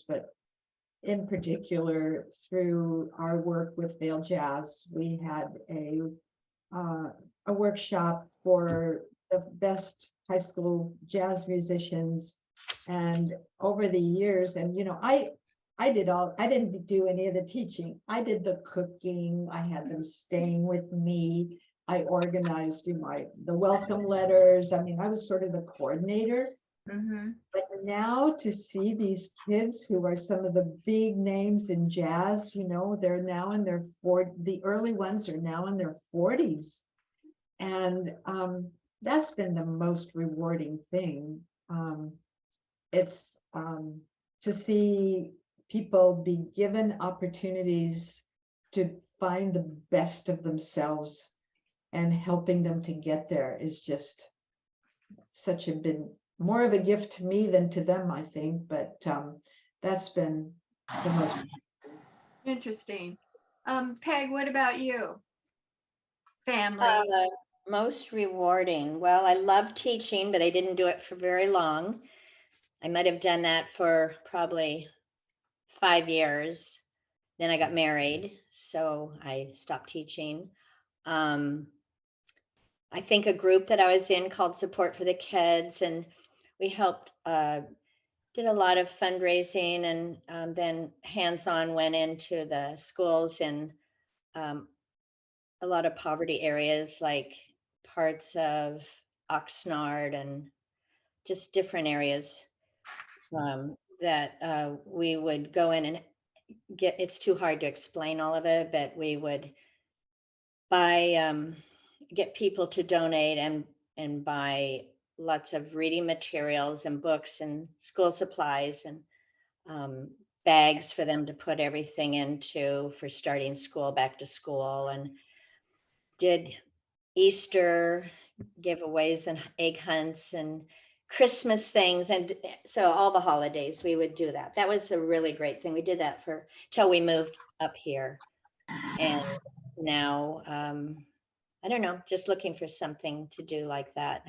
but in particular, through our work with Vail Jazz, we had a workshop for the best high school jazz musicians. And over the years, and I didn't do any of the teaching. I did the cooking. I had them staying with me. I organized the welcome letters. I mean, I was sort of the coordinator. But now to see these kids who are some of the big names in jazz, they're now in their the early ones are now in their 40s. And that's been the most rewarding thing. It's to see people be given opportunities to find the best of themselves, and helping them to get there is just been more of a gift to me than to them, I think. But that's been the most Interesting. Peg, what about you? Family. Most rewarding. Well, I love teaching, but I didn't do it for very long. I might have done that for probably 5 years. Then I got married, so I stopped teaching. I think a group that I was in called Support for the Kids, and we helped, did a lot of fundraising, and then hands-on went into the schools in a lot of poverty areas, like parts of Oxnard and just different areas that we would go in and it's too hard to explain all of it, but we would get people to donate and buy lots of reading materials and books and school supplies and bags for them to put everything into for starting school, back to school, and did Easter giveaways and egg hunts and Christmas things. And so all the holidays we would do that. That was a really great thing. We did that till we moved up here. And now, I don't know, just looking for something to do like that.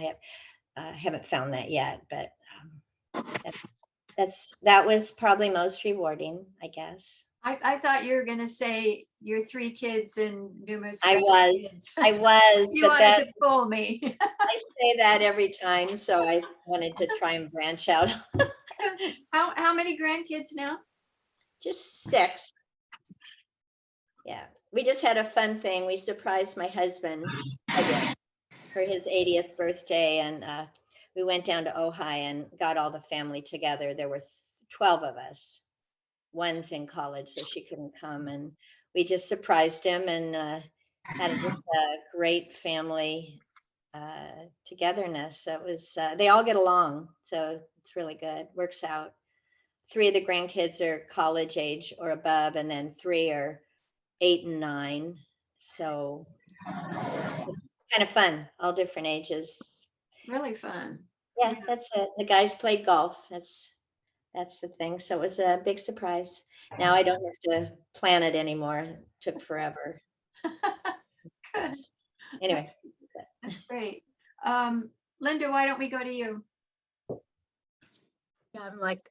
I haven't found that yet, but that was probably most rewarding, I guess. I thought you were going to say your 3 kids and numerous. I was, you wanted to fool me. I say that every time, so I wanted to try and branch out. How many grandkids now? Just 6. Yeah, we just had a fun thing. We surprised my husband again for his 80th birthday, and we went down to Ojai and got all the family together. There were 12 of us. One's in college, so she couldn't come, and we just surprised him and had a great family togetherness. It was they all get along, so it's really good. Works out. 3 of the grandkids are college age or above, and then 3 are 8 and 9. So it's kind of fun, all different ages. Really fun. Yeah, that's it. The guys played golf. That's the thing. So it was a big surprise. Now I don't have to plan it anymore. It took forever. Good. Anyway. That's great. Linda, why don't we go to you? Yeah, I'm like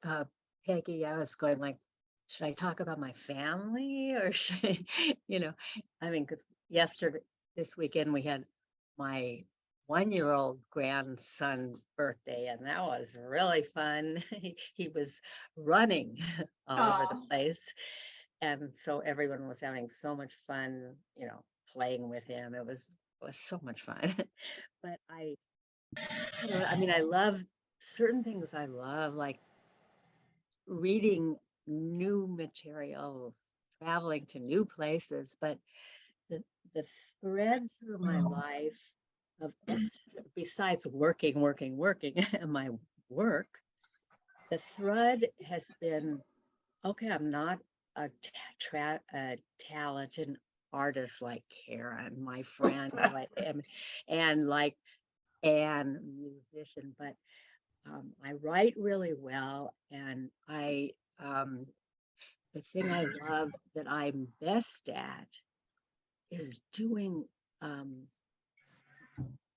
Peggy. I was going like, should I talk about my family or should I mean, because this weekend we had my 1-year-old grandson's birthday, and that was really fun. He was running all over the place, and so everyone was having so much fun, playing with him. It was so much fun. But I mean, I love certain things. I love like reading new material, traveling to new places, but the thread through my life of besides working and my work, the thread has been, okay, I'm not a talented artist like Karen, my friend, and like Anne, musician, but I write really well, and the thing I love that I'm best at is doing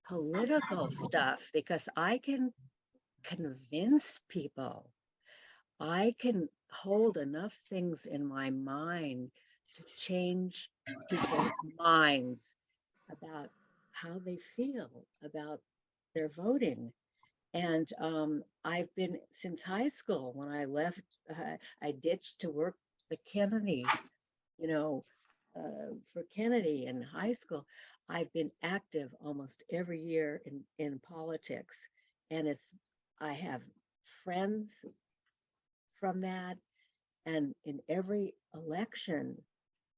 political stuff, because I can convince people. I can hold enough things in my mind to change people's minds about how they feel about their voting. And I've been since high school when I left, I ditched to work the Kennedy, you know, for Kennedy in high school. I've been active almost every year in politics. And I have friends from that. And in every election,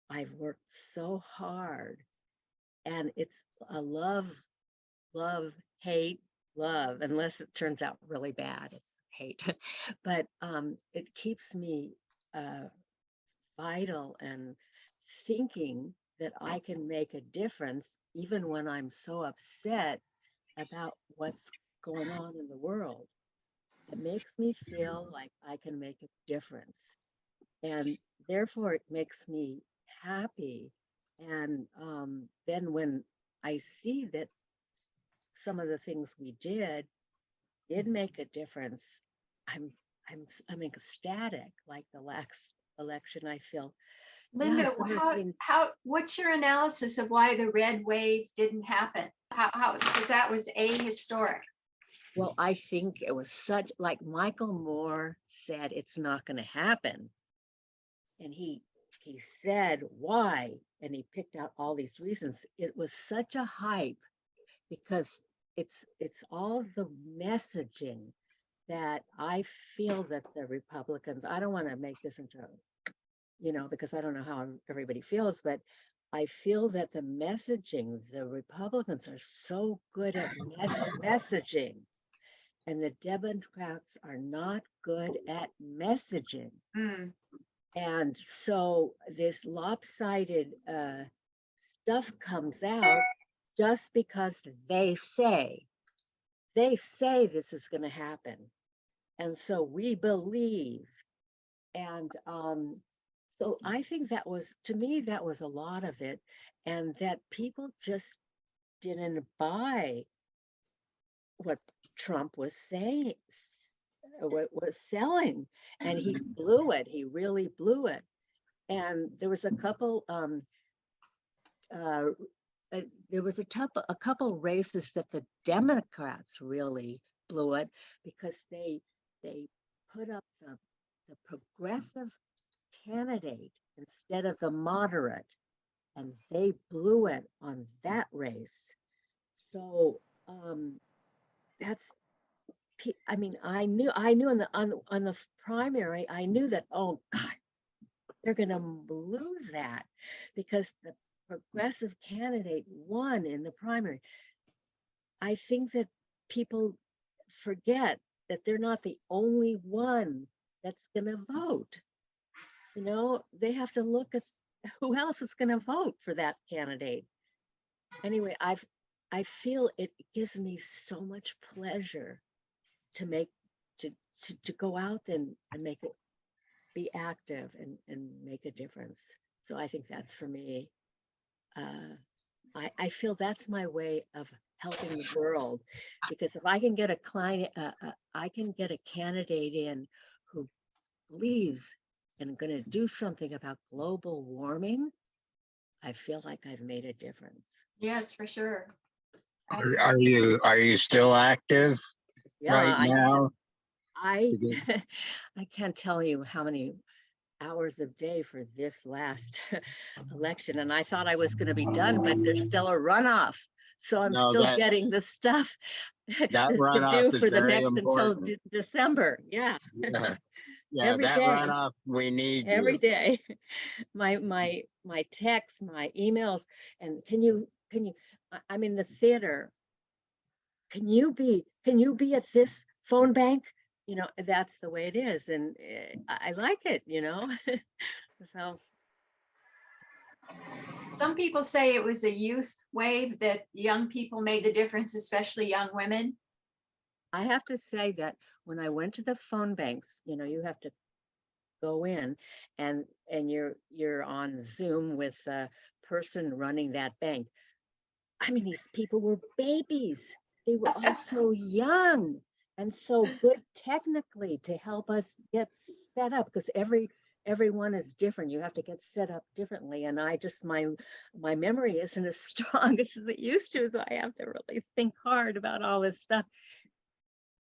I've worked so hard. And it's a love, hate, love, unless it turns out really bad, it's hate. But it keeps me vital and thinking that I can make a difference even when I'm so upset about what's going on in the world. It makes me feel like I can make a difference. And therefore, it makes me happy. And then when I see that some of the things we did make a difference, I'm I'm ecstatic. Like the last election, I feel, yeah, Linda, some of the things. what's your analysis of why the red wave didn't happen? Because that was ahistoric. Well, I think it was such, like Michael Moore said, it's not going to happen. And he said why, and he picked out all these reasons. It was such a hype because it's all the messaging that I feel that the Republicans, I don't want to make this into, because I don't know how everybody feels, but I feel that the messaging, the Republicans are so good at messaging, and the Democrats are not good at messaging. Mm. And so this lopsided stuff comes out just because they say this is going to happen. And so we believe. And so I think that was, to me, that was a lot of it. And that people just didn't buy what Trump was saying, what was selling. And he blew it. He really blew it. And there was a couple a couple races that the Democrats really blew it because they put up the progressive candidate instead of the moderate, and they blew it on that race. So that's, I mean, I knew on the primary, I knew that, oh God, they're going to lose that because the progressive candidate won in the primary. I think that people forget that they're not the only one that's going to vote. They have to look at who else is going to vote for that candidate. Anyway, I feel it gives me so much pleasure to go out and make it, be active and make a difference. So I think that's for me. I feel that's my way of helping the world, because if I can get a client, I can get a candidate in who believes and going to do something about global warming, I feel like I've made a difference. Yes, for sure. Are you still active Yeah, right now? I can't tell you how many hours a day for this last election, and I thought I was going to be done, but there's still a runoff, so I'm No, still getting the stuff that to runoff do is for the very next until important. December. Yeah. Yeah, Every that day. runoff, we need Every you. day. My texts, my emails, and can you I'm in the theater. Can you be at this phone bank? That's the way it is, and I like it. So Some people say it was a youth wave, that young people made the difference, especially young women. I have to say that when I went to the phone banks, you have to go in and you're on Zoom with a person running that bank. I mean, these people were babies. They were all so young and so good technically to help us get set up because everyone is different. You have to get set up differently. And I just, my memory isn't as strong as it used to, so I have to really think hard about all this stuff.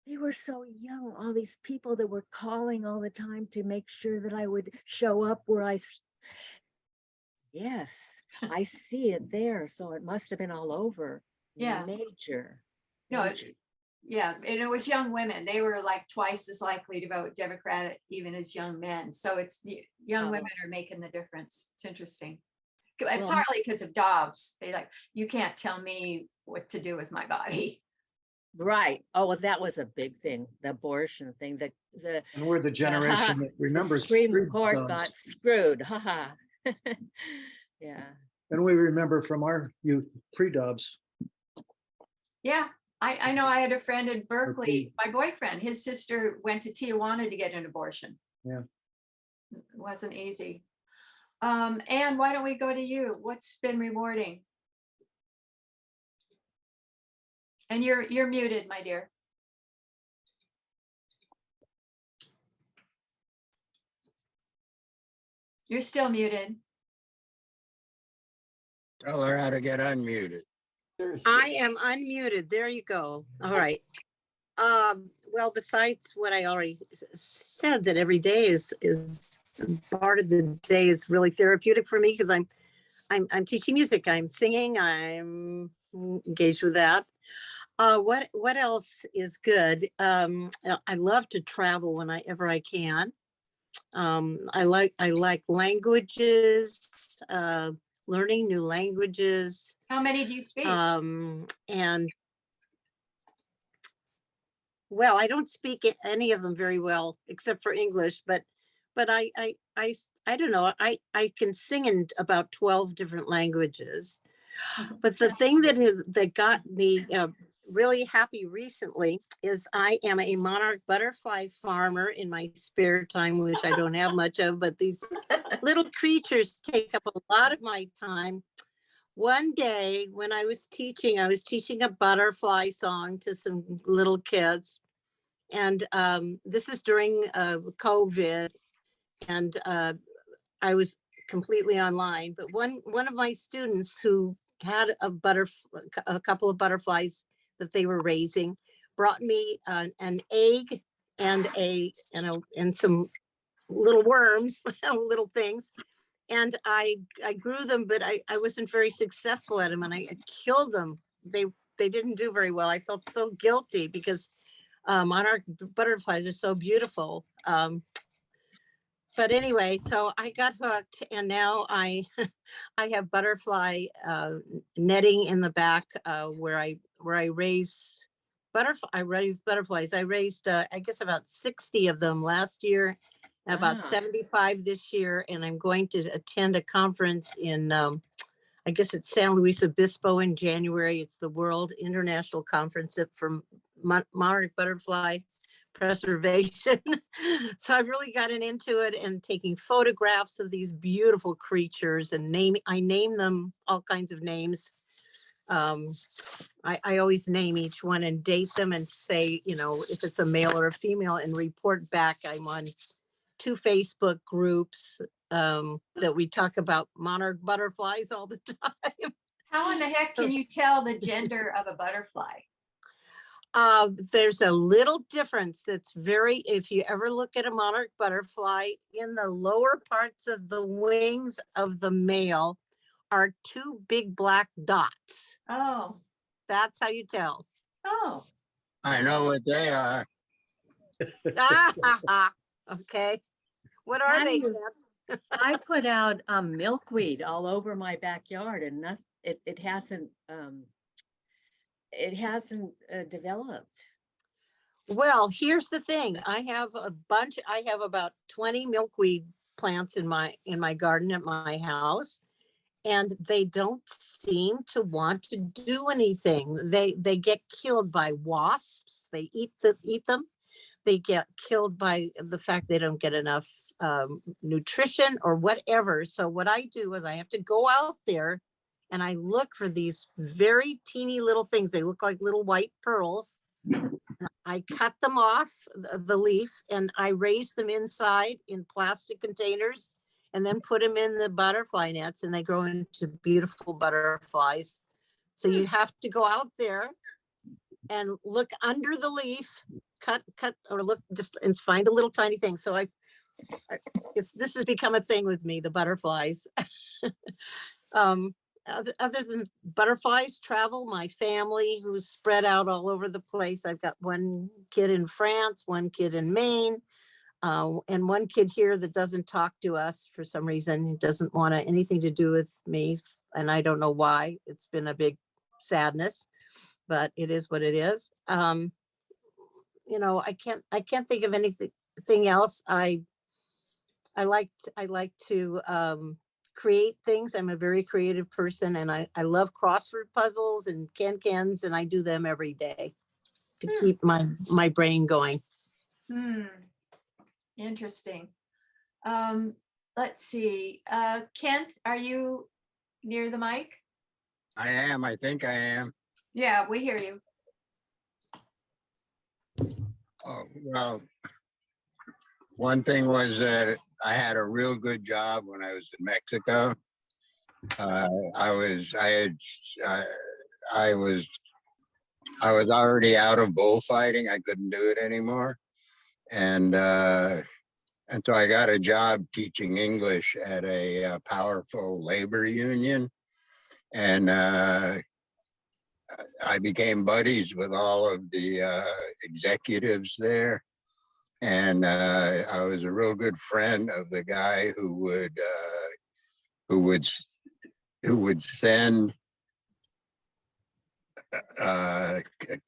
They were so young, all these people that were calling all the time to make sure that I would show up where yes, I see it there. So it must have been all over. Yeah. Major. No, major. Yeah, and it was young women. They were like twice as likely to vote Democratic even as young men. So it's young Oh. women are making the difference. It's interesting. Well, Partly because of Dobbs. They like, you can't tell me what to do with my body. Right. Oh, well, that was a big thing, the abortion thing, the And we're the generation that the remembers. Supreme freedom Court zones. got screwed, haha. Yeah. And we remember from our youth, pre-Dobbs. Yeah, I know I had a friend in Berkeley, Okay. my boyfriend, his sister went to Tijuana to get an abortion. Yeah. It wasn't easy. And why don't we go to you? What's been rewarding? And you're muted, my dear. You're still muted. Tell her how to get unmuted. I am unmuted. There you go. All right. Well, besides what I already said, that every day is part of the day is really therapeutic for me because I'm teaching music. I'm singing. I'm engaged with that. What else is good? I love to travel whenever I can. I like languages, learning new languages. How many do you speak? And well, I don't speak any of them very well, except for English, but I don't know. I can sing in about 12 different languages. But the thing that got me really happy recently is I am a monarch butterfly farmer in my spare time, which I don't have much of, but these little creatures take up a lot of my time. One day when I was teaching a butterfly song to some little kids. And this is during COVID. And I was completely online. But one of my students who had a couple of butterflies that they were raising brought me an egg and some little worms, little things. And I grew them, but I wasn't very successful at them, and I killed them. They didn't do very well. I felt so guilty because monarch butterflies are so beautiful. But anyway, so I got hooked, and now I have butterfly netting in the back where I raise butterflies. I raised I guess about 60 of them last year. About Wow. 75 this year, and I'm going to attend a conference in, I guess it's San Luis Obispo in January. It's the World International Conference for Monarch Butterfly Preservation. So I've really gotten into it and taking photographs of these beautiful creatures and I name them all kinds of names. I always name each one and date them and say, if it's a male or a female, and report back. I'm on 2 Facebook groups that we talk about monarch butterflies all the time. How in the heck can you tell the gender of a butterfly? There's a little difference that's if you ever look at a monarch butterfly, in the lower parts of the wings of the male are 2 big black dots. Oh, That's how you tell. oh, I know what they are. Okay. What are they? Patty, Beth? I put out milkweed all over my backyard, and it hasn't developed. Well, here's the thing. I have about 20 milkweed plants in my garden at my house, and they don't seem to want to do anything. They get killed by wasps. They eat them. They get killed by the fact they don't get enough nutrition or whatever. So what I do is I have to go out there and I look for these very teeny little things. They look like little white pearls. I cut them off the leaf and I raise them inside in plastic containers and then put them in the butterfly nets and they grow into beautiful butterflies. So you have to go out there and look under the leaf, cut, or look just and find the little tiny thing. So this has become a thing with me, the butterflies. Other than butterflies travel, my family who's spread out all over the place. I've got one kid in France, one kid in Maine, and one kid here that doesn't talk to us for some reason, doesn't want anything to do with me. And I don't know why. It's been a big sadness, but it is what it is. You know, I can't think of anything else. I like to create things. I'm a very creative person and I love crossword puzzles and can-cans and I do them every day to keep my brain going. Interesting. Let's see. Kent, are you near the mic? I am, I think I am. Yeah, we hear you. Oh, well, one thing was that I had a real good job when I was in Mexico. I was already out of bullfighting. I couldn't do it anymore. And so I got a job teaching English at a powerful labor union. And I became buddies with all of the executives there. And I was a real good friend of the guy who would send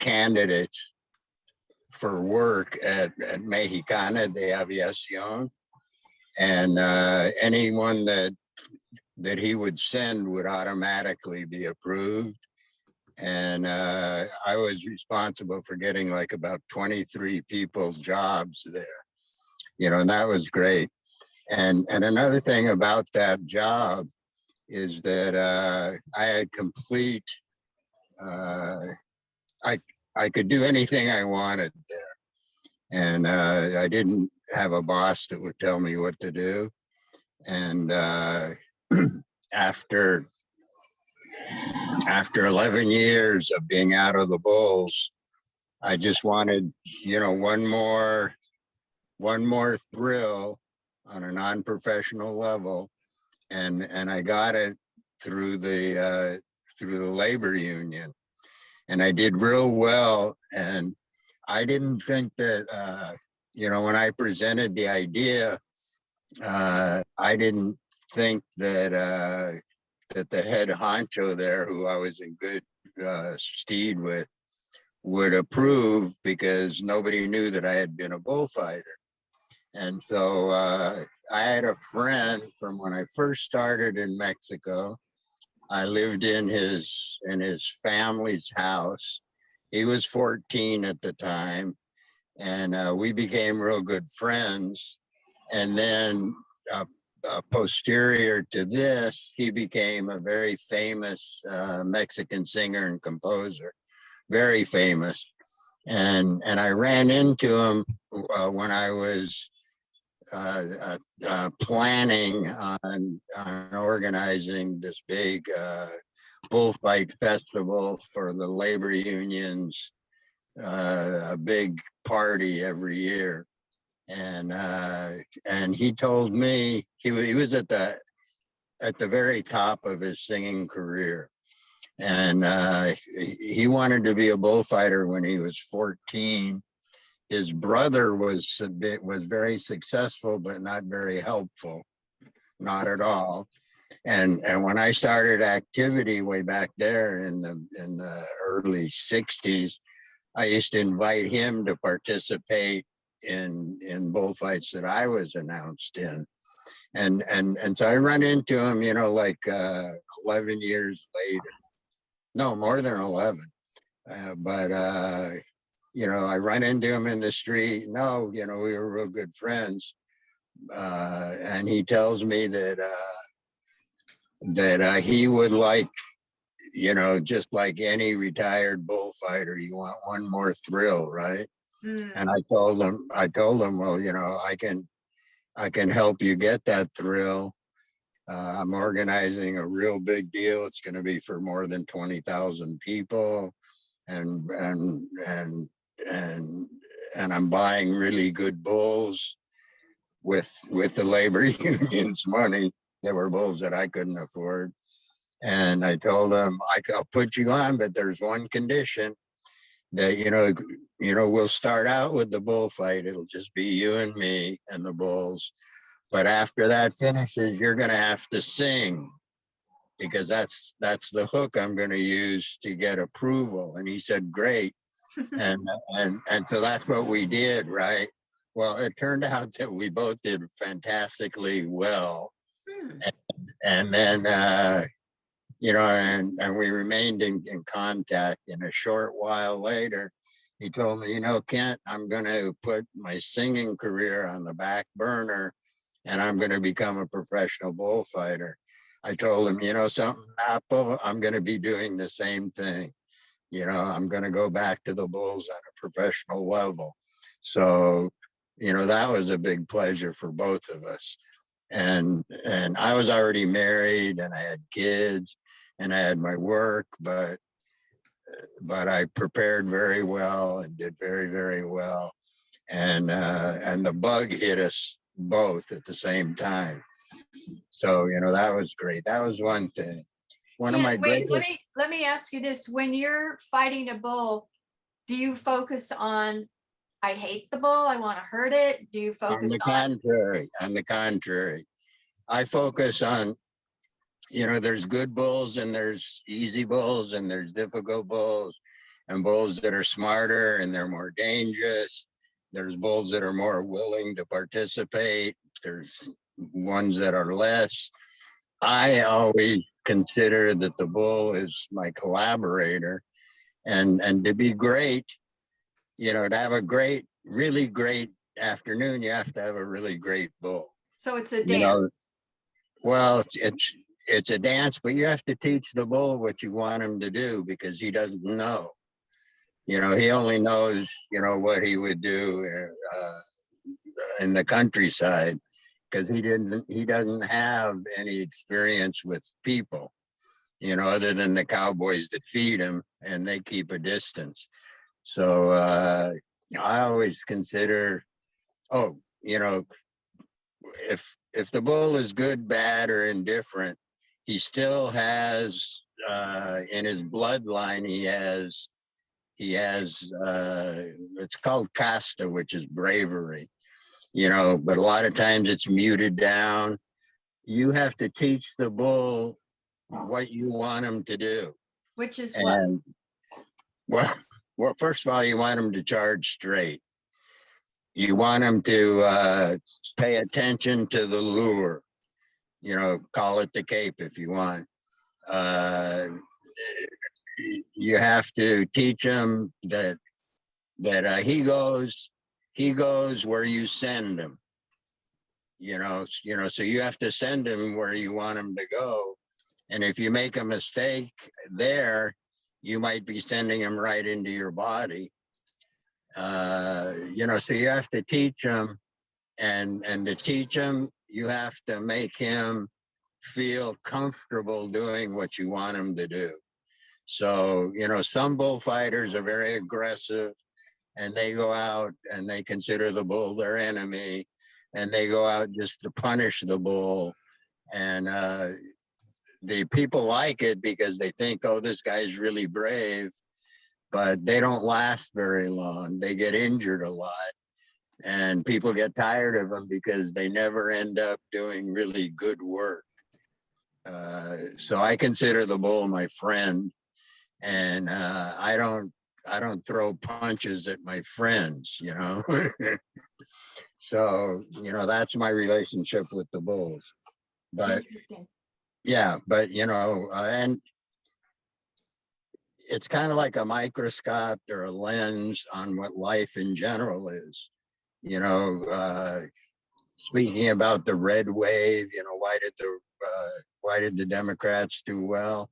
candidates for work at Mexicana de Aviación, and anyone that he would send would automatically be approved. And I was responsible for getting like about 23 people's jobs there, you know, and that was great. And another thing about that job is that I had complete, I could do anything I wanted there. And I didn't have a boss that would tell me what to do. And after 11 years of being out of the bulls, I just wanted, you know, one more thrill on a non-professional level, and I got it through the labor union, and I did real well. And I didn't think that, you know, when I presented the idea, I didn't think that that the head honcho there, who I was in good stead with, would approve, because nobody knew that I had been a bullfighter. And so I had a friend from when I first started in Mexico. I lived in his family's house. He was 14 at the time, and we became real good friends. And then posterior to this, he became a very famous Mexican singer and composer, very famous. And I ran into him when I was planning on organizing this big bullfight festival for the labor unions, a big party every year. And he told me he was at the very top of his singing career, and he wanted to be a bullfighter when he was 14. His brother was very successful, but not very helpful, not at all. And when I started activity way back there in the early 60s, I used to invite him to participate in bullfights that I was announced in. And so I run into him, you know, like 11 years later. No, more than 11. But you know, I run into him in the street. No, you know, we were real good friends. And he tells me that he would like, you know, just like any retired bullfighter, you want one more thrill, right? Mm. And I told him, well, you know, I can help you get that thrill. I'm organizing a real big deal. It's going to be for more than 20,000 people, and and and I'm buying really good bulls with the labor union's money. There were bulls that I couldn't afford, and I told him I'll put you on, but there's one condition that we'll start out with the bullfight. It'll just be you and me and the bulls. But after that finishes, you're going to have to sing, because that's the hook I'm going to use to get approval. And he said, great. And so that's what we did, right? Well, it turned out that we both did fantastically well. Hmm. And then, and we remained in contact. And a short while later, he told me, Kent, I'm going to put my singing career on the back burner, and I'm going to become a professional bullfighter. I told him, something, Apple, I'm going to be doing the same thing. I'm going to go back to the bulls on a professional level. So, that was a big pleasure for both of us. And I was already married, and I had kids, and I had my work, but I prepared very well and did very, very well. And the bug hit us both at the same time. So, that was great. That was one thing. One of Yeah, my wait, greatest. let me ask you this. When you're fighting a bull, do you focus on, I hate the bull, I want to hurt it? Do you On focus the on, contrary, I focus on, there's good bulls and there's easy bulls and there's difficult bulls, and bulls that are smarter and they're more dangerous. There's bulls that are more willing to participate. There's ones that are less. I always consider that the bull is my collaborator, and to be great, to have a great, really great afternoon, you have to have a really great bull. so it's a You dance? know, well, it's a dance, but you have to teach the bull what you want him to do, because he doesn't know. He only knows, what he would do in the countryside, because he doesn't have any experience with people, other than the cowboys that feed him, and they keep a distance. So I always consider, if the bull is good, bad, or indifferent, he still has in his bloodline, he has it's called casta, which is bravery, but a lot of times it's muted down. You have to teach the bull what you want him to do. Which is what? And well, first of all, you want him to charge straight. You want him to pay attention to the lure, call it the cape if you want. You have to teach him that he goes where you send him. So you have to send him where you want him to go. And if you make a mistake there, you might be sending him right into your body. So you have to teach him, and to teach him, you have to make him feel comfortable doing what you want him to do. So, some bullfighters are very aggressive, and they go out and they consider the bull their enemy, and they go out just to punish the bull. And the people like it because they think, oh, this guy's really brave, but they don't last very long. They get injured a lot, and people get tired of them because they never end up doing really good work. So I consider the bull my friend, and I don't throw punches at my friends, So, that's my relationship with the bulls. But Interesting. yeah, but and it's kind of like a microscope or a lens on what life in general is. Speaking about the red wave, why did the Democrats do well?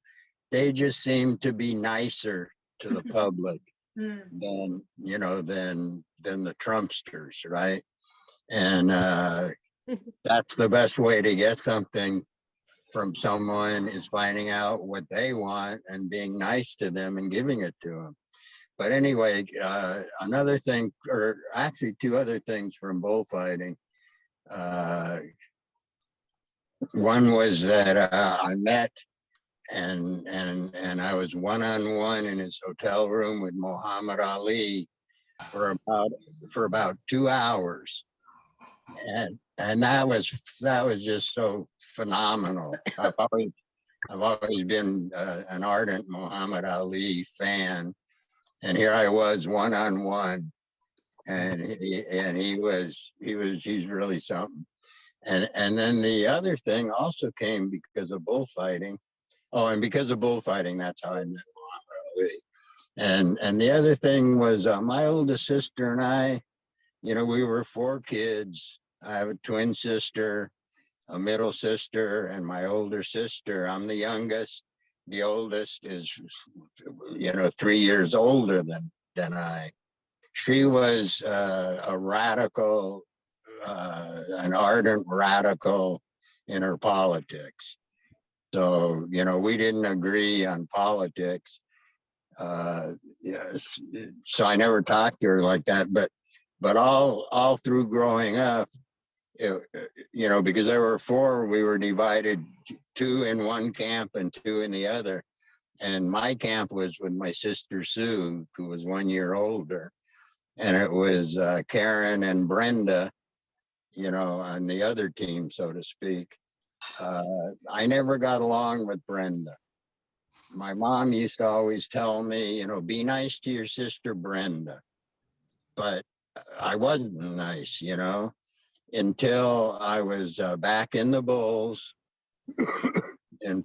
They just seem to be nicer to the public Hmm. than than the Trumpsters, right? And that's the best way to get something from someone, is finding out what they want and being nice to them and giving it to them. But anyway, another thing, or actually two other things from bullfighting. One was that I met and I was one-on-one in his hotel room with Muhammad Ali for about 2 hours. And that was just so phenomenal. I've always been an ardent Muhammad Ali fan, and here I was one-on-one, and he's really something. And then the other thing also came because of bullfighting. Oh, and because of bullfighting, that's how I met Muhammad Ali. And the other thing was my oldest sister and I, we were 4 kids. I have a twin sister, a middle sister, and my older sister. I'm the youngest. The oldest is, 3 years older than I. She was a radical, an ardent radical in her politics. So, we didn't agree on politics. Yes, so I never talked to her like that, but all through growing up, because there were 4, we were divided, 2 in one camp and 2 in the other. And my camp was with my sister Sue, who was 1 year older. And it was Karen and Brenda, on the other team, so to speak. I never got along with Brenda. My mom used to always tell me, be nice to your sister Brenda. But I wasn't nice, until I was back in the Bulls and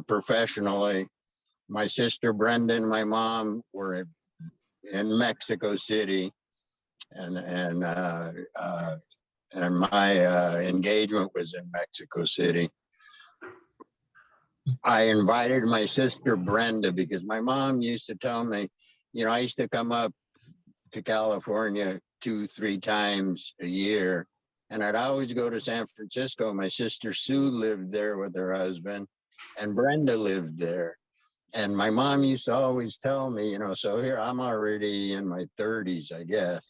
professionally. My sister Brenda and my mom were in Mexico City, and my engagement was in Mexico City. I invited my sister Brenda because my mom used to tell me, I used to come up to California 2-3 times a year, and I'd always go to San Francisco. My sister Sue lived there with her husband, and Brenda lived there. And my mom used to always tell me, so here I'm already in my 30s, I guess.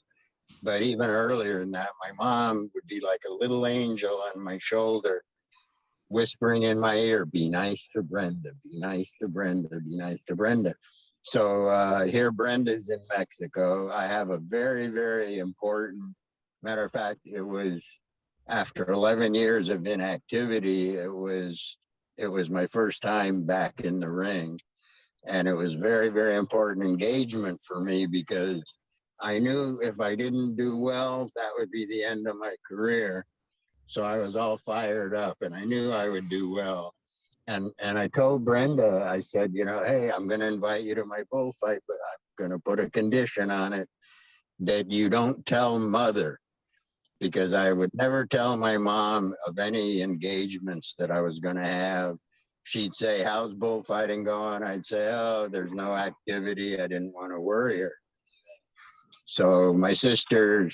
But even earlier than that, my mom would be like a little angel on my shoulder, whispering in my ear, be nice to Brenda, be nice to Brenda, be nice to Brenda. So here Brenda's in Mexico. I have a very, very important, matter of fact, it was after 11 years of inactivity, it was my first time back in the ring. And it was very, very important engagement for me because I knew if I didn't do well, that would be the end of my career. So I was all fired up and I knew I would do well. And I told Brenda, I said, hey, I'm going to invite you to my bullfight, but I'm going to put a condition on it that you don't tell Mother, because I would never tell my mom of any engagements that I was going to have. She'd say, how's bullfighting going? I'd say, oh, there's no activity. I didn't want to worry her. So my sister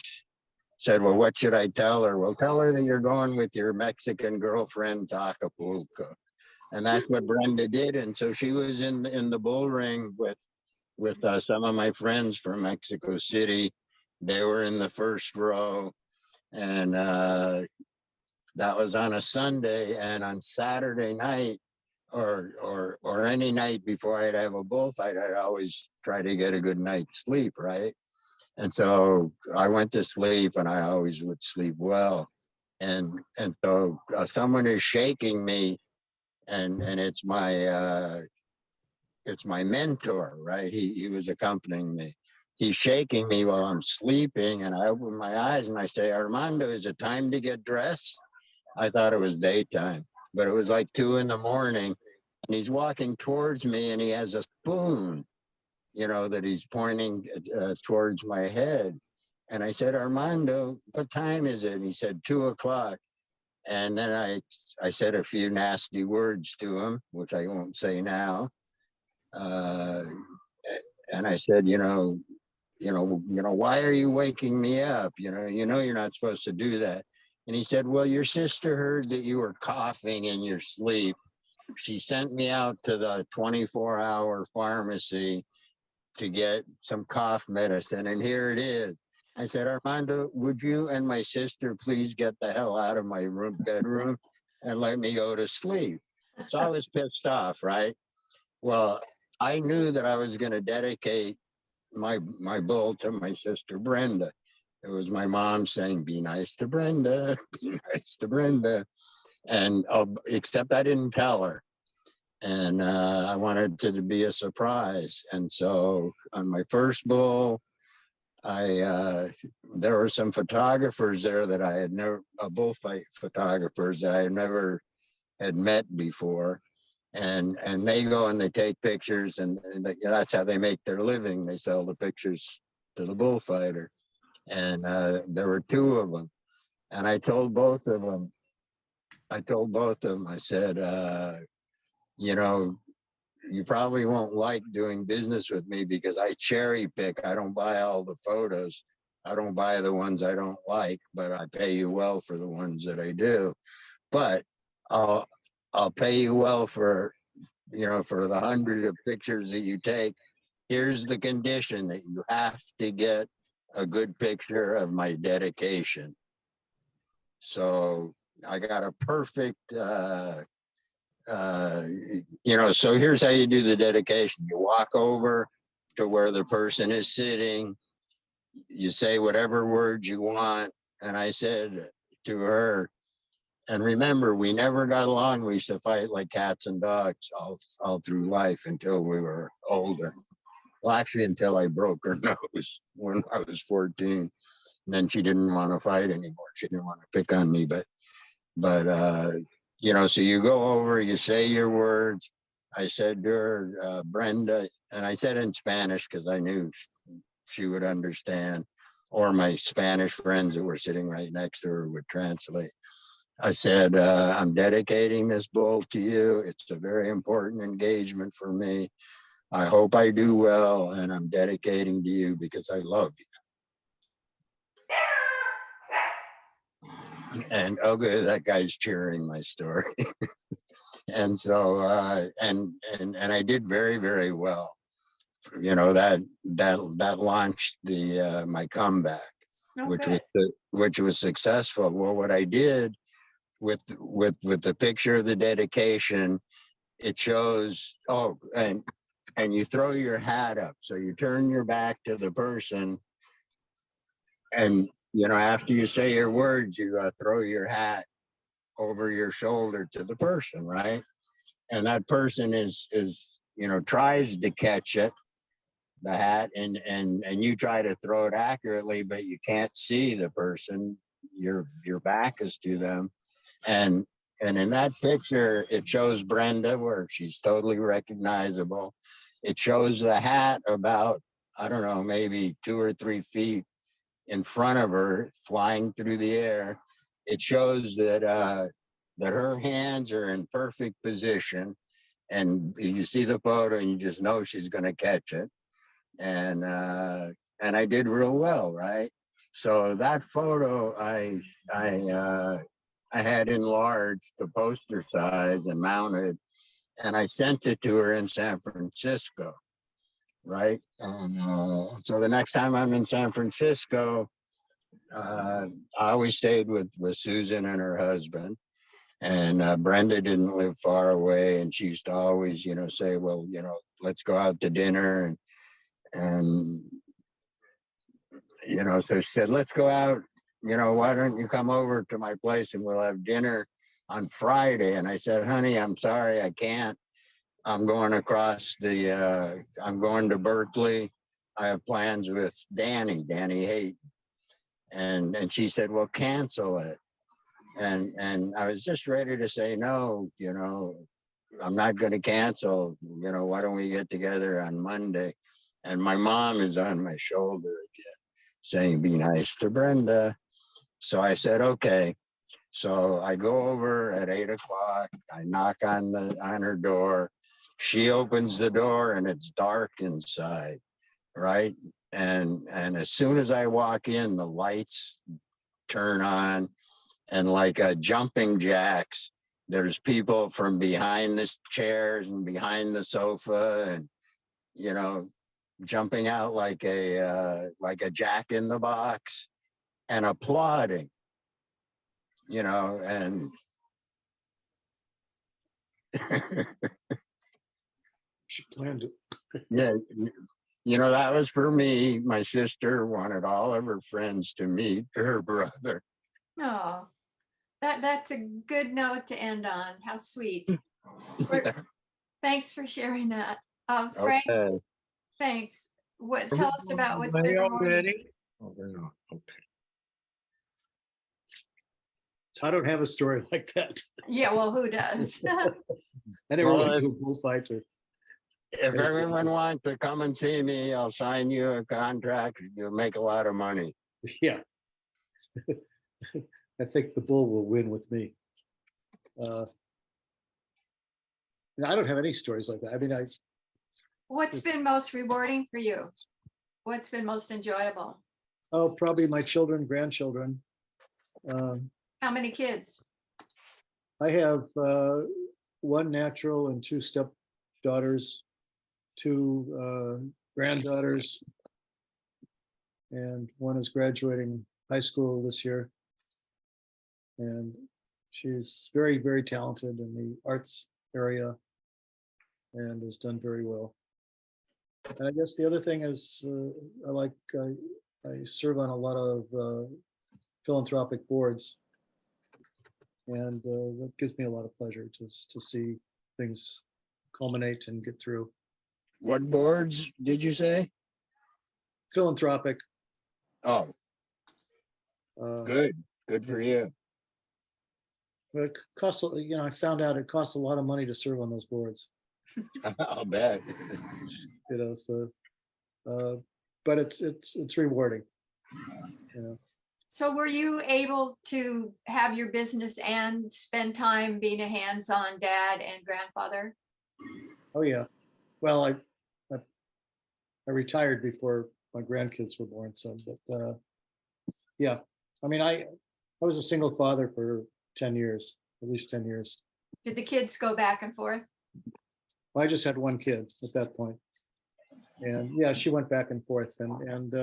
said, well, what should I tell her? Well, tell her that you're going with your Mexican girlfriend to Acapulco. And that's what Brenda did. And so she was in the bull ring with some of my friends from Mexico City. They were in the first row. And that was on a Sunday. And on Saturday night, or any night before I'd have a bullfight, I'd always try to get a good night's sleep, right? And so I went to sleep, and I always would sleep well. And so someone is shaking me, and it's my mentor, right? He was accompanying me. He's shaking me while I'm sleeping, and I open my eyes and I say, Armando, is it time to get dressed? I thought it was daytime, but it was like 2 a.m. and he's walking towards me and he has a spoon, that he's pointing towards my head. And I said, Armando, what time is it? And he said, 2 o'clock. And then I said a few nasty words to him, which I won't say now. And I said, why are you waking me up? You're not supposed to do that. And he said, well, your sister heard that you were coughing in your sleep. She sent me out to the 24-hour pharmacy to get some cough medicine, and here it is. I said, Armando, would you and my sister please get the hell out of my bedroom and let me go to sleep? So I was pissed off, right? Well, I knew that I was going to dedicate my bull to my sister Brenda. It was my mom saying, be nice to Brenda, be nice to Brenda. And except I didn't tell her. And I wanted it to be a surprise. And so on my first bull, there were some photographers there that I had never, bullfight photographers that I had never had met before. And they go and they take pictures, and that's how they make their living. They sell the pictures to the bullfighter. And there were two of them. And I told both of them, I said, you probably won't like doing business with me because I cherry pick. I don't buy all the photos. I don't buy the ones I don't like, but I pay you well for the ones that I do. But I'll pay you well for the 100 of pictures that you take. Here's the condition that you have to get a good picture of my dedication. So I got a perfect, so here's how you do the dedication. You walk over to where the person is sitting, you say whatever words you want. And I said to her, and remember, we never got along. We used to fight like cats and dogs all through life until we were older. Well, actually, until I broke her nose when I was 14. And then she didn't want to fight anymore. She didn't want to pick on me, but so you go over, you say your words. I said to her, Brenda, and I said in Spanish because I knew she would understand, or my Spanish friends that were sitting right next to her would translate. I said, I'm dedicating this bull to you. It's a very important engagement for me. I hope I do well, and I'm dedicating to you because I love you. And okay, that guy's cheering my story. And so, and I did very, very well. That launched my comeback, which was successful. Well, what I did with the picture of the dedication, it shows, and you throw your hat up. So you turn your back to the person, and after you say your words, you throw your hat over your shoulder to the person, right? And that person is tries to catch it, the hat, and you try to throw it accurately, but you can't see the person. Your back is to them. And in that picture, it shows Brenda where she's totally recognizable. It shows the hat about, I don't know, maybe 2 or 3 feet in front of her, flying through the air. It shows that her hands are in perfect position, and you see the photo and you just know she's going to catch it. And I did real well, right? So that photo I had enlarged to poster size and mounted, and I sent it to her in San Francisco, right? And so the next time I'm in San Francisco, I always stayed with Susan and her husband. And Brenda didn't live far away, and she used to always, say, well, let's go out to dinner. And so she said, let's go out, why don't you come over to my place and we'll have dinner on Friday. And I said, honey, I'm sorry, I can't. I'm going I'm going to Berkeley. I have plans with Danny Hayden. And she said, well, cancel it. And I was just ready to say, no, I'm not going to cancel, why don't we get together on Monday? And my mom is on my shoulder again saying, be nice to Brenda. So I said, okay. So I go over at 8 o'clock, I knock on her door. She opens the door and it's dark inside, right? And as soon as I walk in, the lights turn on, and like jumping jacks, there's people from behind the chairs and behind the sofa, and you know, jumping out like a jack in the box and applauding, and She planned it. yeah, that was for me. My sister wanted all of her friends to meet her brother. Oh, that's a good note to end on. How sweet. We're- Thanks for sharing that. Frank, Okay. thanks. Tell us about what's been rewarding. Already? Oh, no. Okay. So I don't have a story like that. Yeah, well, who does? I never Well, went to a bullfight or, If everyone wants to come and see me, I'll sign you a contract. You'll make a lot of money. yeah. I think the bull will win with me. I don't have any stories like that. I mean, What's been most rewarding for you? What's been most enjoyable? probably my children, grandchildren. Um, How many kids? I have one natural and two stepdaughters, two granddaughters, and one is graduating high school this year. And she's very, very talented in the arts area and has done very well. And I guess the other thing is I serve on a lot of philanthropic boards. And that gives me a lot of pleasure to see things culminate and get through. What boards did you say? Philanthropic. Oh, uh, good for you. But it costs, I found out it costs a lot of money to serve on those boards, I'll bet. so, but it's rewarding, So were you able to have your business and spend time being a hands-on dad and grandfather? Oh, yeah. Well, I retired before my grandkids were born, so, but, yeah, I mean, I was a single father for 10 years, at least 10 years. Did the kids go back and forth? I just had one kid at that point. And yeah, she went back and forth, and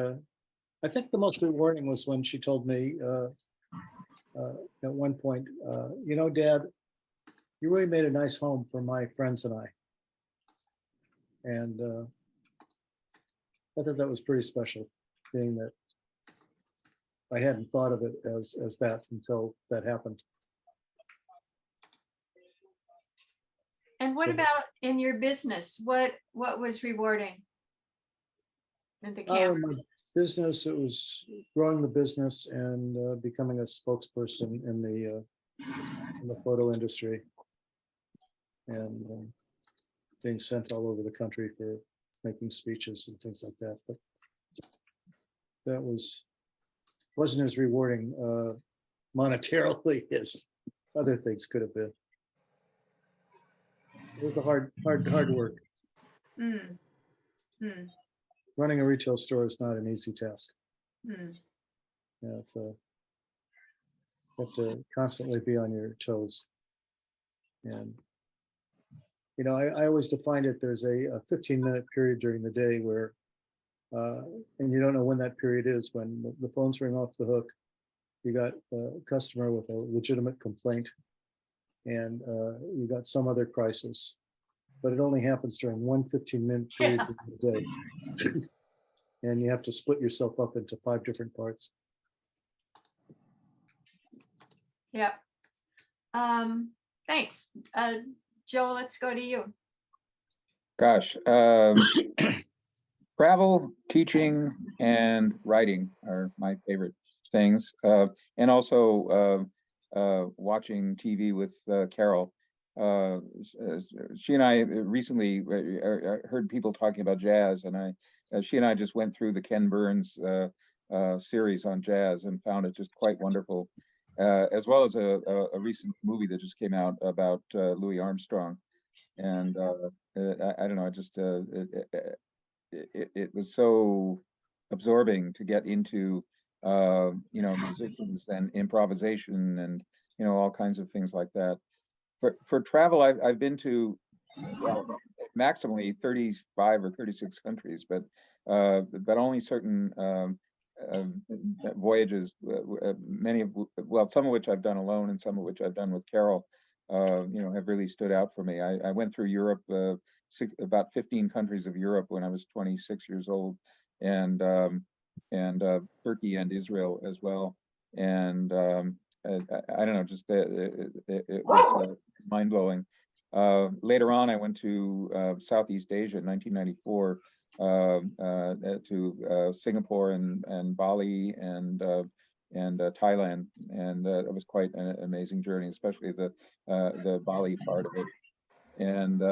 I think the most rewarding was when she told me at one point, Dad, you really made a nice home for my friends and I. And I thought that was pretty special, being that I hadn't thought of it as that until that happened. And what So- about in your business? What was rewarding? In the Oh, camera? my business, it was growing the business and becoming a spokesperson in the photo industry, and being sent all over the country for making speeches and things like that. But that wasn't as rewarding monetarily as other things could have been. It was a hard work. Hmm. Hmm. Running a retail store is not an easy task. Hmm. Yeah, you have to constantly be on your toes. And, I always define it, there's a 15-minute period during the day where, and you don't know when that period is, when the phones ring off the hook, you got a customer with a legitimate complaint, and you got some other crisis, but it only happens during one 15-minute period of the day. And you have to split yourself up into 5 different parts. Yep. Thanks. Joe, let's go to you. Gosh, travel, teaching, and writing are my favorite things. And also watching TV with Carol. She and I recently heard people talking about jazz, and she and I just went through the Ken Burns series on jazz and found it just quite wonderful, as well as a recent movie that just came out about Louis Armstrong. And I don't know, it was so absorbing to get into, you know, musicians and improvisation and, you know, all kinds of things like that. For travel, I've been to, well, maximally 35 or 36 countries, but only certain voyages, many of, well, some of which I've done alone and some of which I've done with Carol, you know, have really stood out for me. I went through Europe, about 15 countries of Europe when I was 26 years old, and Turkey and Israel as well. And I don't know, just it was mind blowing. Later on, I went to Southeast Asia in 1994, to Singapore and Bali and Thailand, and it was quite an amazing journey, especially the Bali part of it. And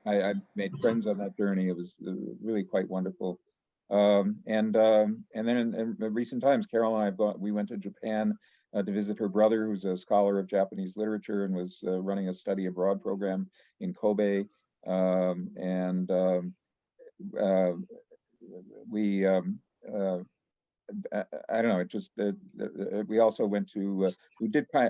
I made friends on that journey. It was really quite wonderful. And then in recent times, Carol and I we went to Japan to visit her brother, who's a scholar of Japanese literature and was running a study abroad program in Kobe. We I don't know, it just we also went to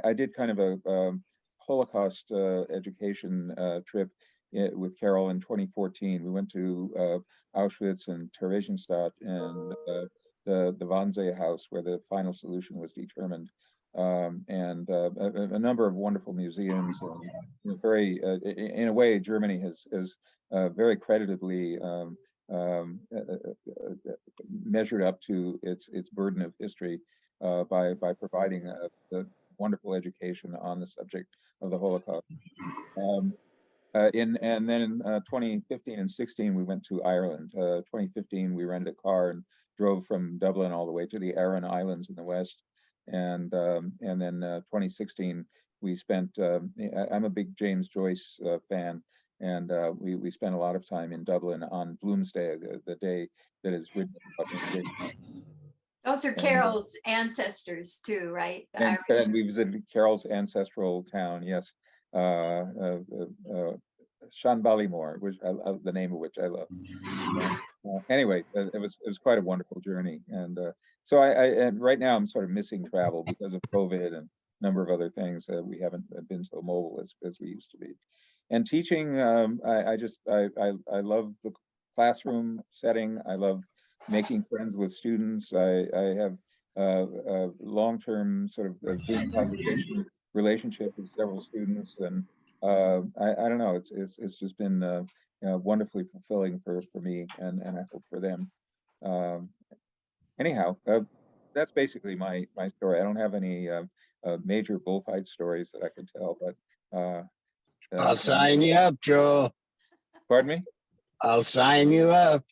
I did kind of a Holocaust education trip with Carol in 2014. We went to Auschwitz and Theresienstadt and the Wannsee House, where the final solution was determined, and a number of wonderful museums. And, you know, very, in a way, Germany has very creditably measured up to its burden of history by providing a wonderful education on the subject of the Holocaust. And then in 2015 and 16, we went to Ireland. 2015, we rented a car and drove from Dublin all the way to the Aran Islands in the west. And then 2016, we spent, I'm a big James Joyce fan, and we spent a lot of time in Dublin on Bloomsday, the day that is written about the Those are Carol's ancestors too, right? The and Irish. we visited Carol's ancestral town, yes. Shanballymore, which the name of which I love. Anyway, it was quite a wonderful journey, and so and right now I'm sort of missing travel because of COVID and a number of other things. We haven't been so mobile as we used to be. And teaching, I love the classroom setting. I love making friends with students. I have a long-term sort of Zoom conversation relationship with several students, and I don't know, it's just been wonderfully fulfilling for me, and I hope for them. Anyhow, that's basically my story. I don't have any major bullfight stories that I can tell, but I'll sign you up, Joe. pardon me. I'll sign you up.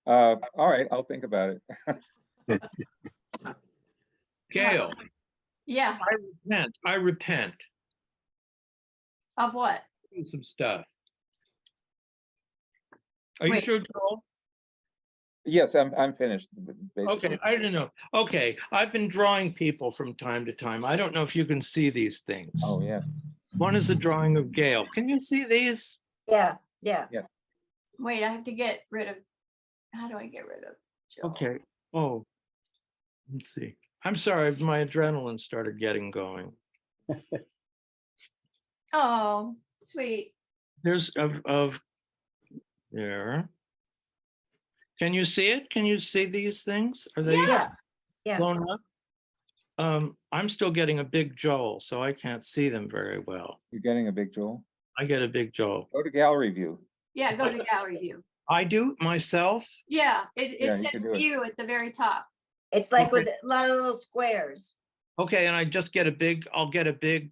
All right, I'll think about it. Gail, Yeah, I repent of what? of some stuff. Are you Wait. sure, Joel? Yes, I'm finished. Basically. Okay, I didn't know. Okay, I've been drawing people from time to time. I don't know if you can see these things. Oh, yeah. One is a drawing of Gail. Can you see these? Yeah. Wait, I have to get rid of, how do I get rid of Joel? Okay. Oh, let's see. I'm sorry, my adrenaline started getting going. Oh, sweet. There's of there. Can you see it? Can you see these things? Are they Yeah. Yeah. blown up? I'm still getting a big Joel, so I can't see them very well. You're getting a big Joel. I get a big Joel. Go to gallery view. Yeah, go to gallery view. I do myself. Yeah, Yeah, it you says can do it. view at the very top. It's like with Okay. a lot of little squares. Okay, and I just get a big, I'll get a big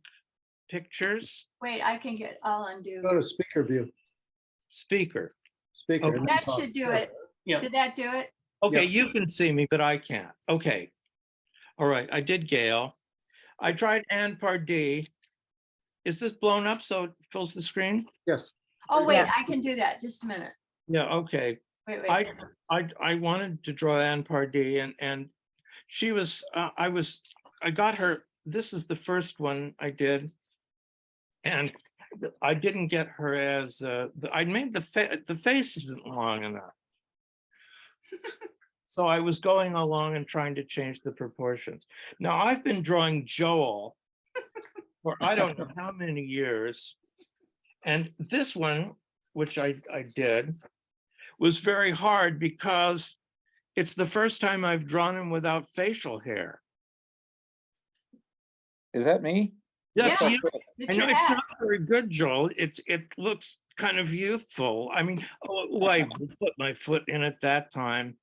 pictures Wait, I'll undo. Go to speaker view, speaker. speaker. Okay. and then That talk. should do it. Yeah. Did that do it? Okay, Yeah. you can see me, but I can't. Okay. All right, I did Gail. I tried Anne Pardee. Is this blown up so it fills the screen? Yes, Oh, wait, Yeah. I can do that. Just a minute. Yeah, okay. Wait. I wanted to draw Anne Pardee, and she was, I got her, this is the first one I did. And I didn't get her as, I made the face isn't long enough. So I was going along and trying to change the proportions. Now I've been drawing Joel for I don't know how many years. And this one, which I did, was very hard because it's the first time I've drawn him without facial hair. Is that me? That's Yeah. you. It's I know your it's hat. not very good, Joel. It looks kind of youthful. I mean, oh, I put my foot in at that time.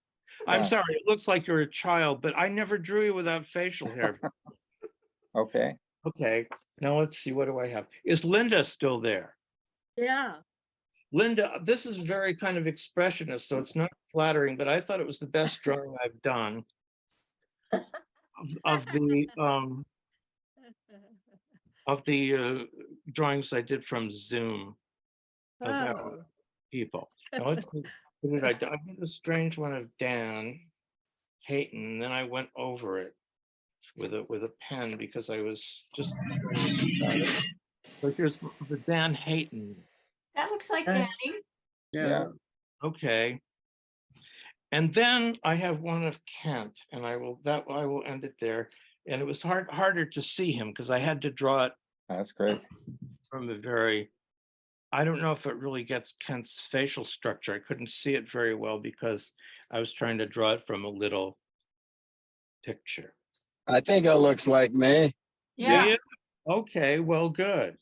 I'm Yeah. sorry, it looks like you're a child, but I never drew you without facial hair. Okay. Okay, now let's see, what do I have? Is Linda still there? Yeah. Linda, this is very kind of expressionist, so it's not flattering, but I thought it was the best drawing I've done of the drawings I did from Zoom of our Oh. people. Now let's see, what did I do? I did a strange one of Dan Hayton, and then I went over it with a pen because I was just. So here's the Dan Hayton. That looks like Nice. Danny. Yeah. Okay. And then I have one of Kent, and I will end it there. And it was harder to see him because I had to draw it That's great. from a very, I don't know if it really gets Kent's facial structure. I couldn't see it very well because I was trying to draw it from a little picture. I think it looks like me. Yeah. Okay, well, good.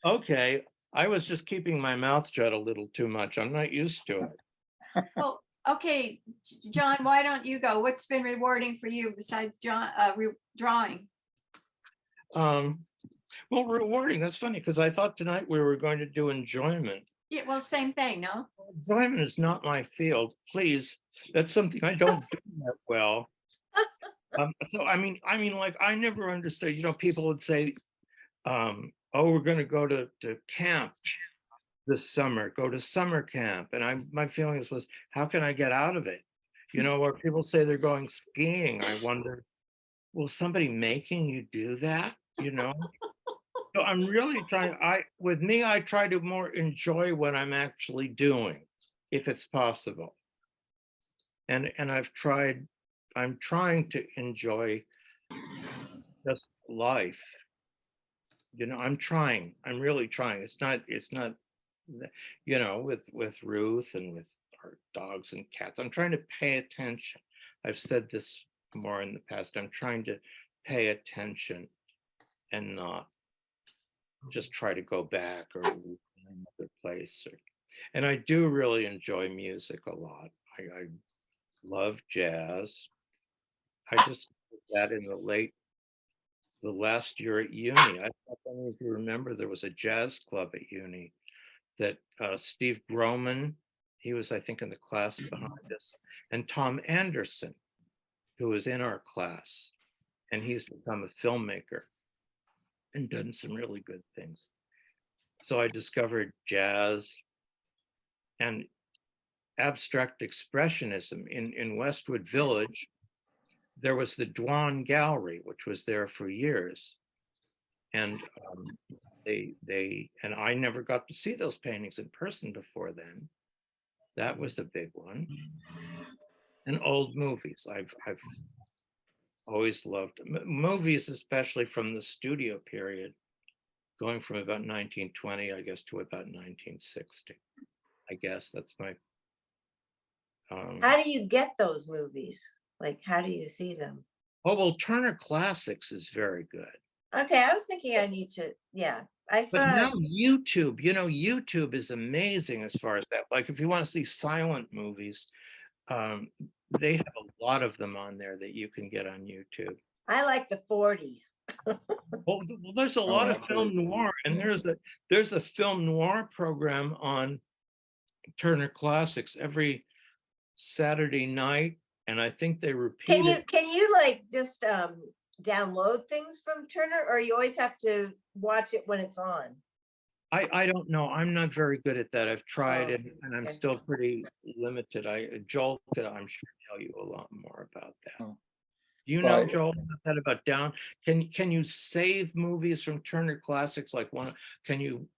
Okay, I was just keeping my mouth shut a little too much. I'm not used to it. Well, okay, John, why don't you go? What's been rewarding for you besides drawing? Well, rewarding, that's funny, because I thought tonight we were going to do enjoyment. Yeah, well, same thing, no? Enjoyment is not my field, please. That's something I don't do that well. So I mean, like, I never understood, people would say, oh, we're gonna go to camp this summer, go to summer camp. And my feelings was, how can I get out of it? Or people say they're going skiing. I wonder, will somebody making you do that? So I'm really trying, with me, I try to more enjoy what I'm actually doing, if it's possible. And I'm trying to enjoy just life. I'm really trying. It's not, with Ruth and with our dogs and cats, I'm trying to pay attention. I've said this more in the past. I'm trying to pay attention and not just try to go back or another place. And I do really enjoy music a lot. I love jazz. I just did that in the last year at uni. I don't know if you remember, there was a jazz club at uni that Steve Groman, he was, I think, in the class behind us, and Tom Anderson, who was in our class, and he's become a filmmaker and done some really good things. So I discovered jazz and abstract expressionism in Westwood Village. There was the Dwan Gallery, which was there for years. And and I never got to see those paintings in person before then. That was a big one. And old movies. I've always loved movies, especially from the studio period, going from about 1920, I guess, to about 1960. I guess that's my. How do you get those movies? Like, how do you see them? Oh, well, Turner Classics is very good. Okay, I was thinking I need to, yeah. I But now saw, YouTube, YouTube is amazing as far as that. Like, if you want to see silent movies, they have a lot of them on there that you can get on YouTube. I like the 40s. Well, there's a lot of absolutely. film noir, and there's a film noir program on Turner Classics every Saturday night, and I think they repeat it. Can you like just download things from Turner, or you always have to watch it when it's on? I don't know. I'm not very good at that. I've tried Oh, it, and I'm okay. still pretty limited. Joel could, I'm sure, tell you a lot more about that. Oh. Do you know, Well, Joel, about down? Can you save movies from Turner Classics? Like can you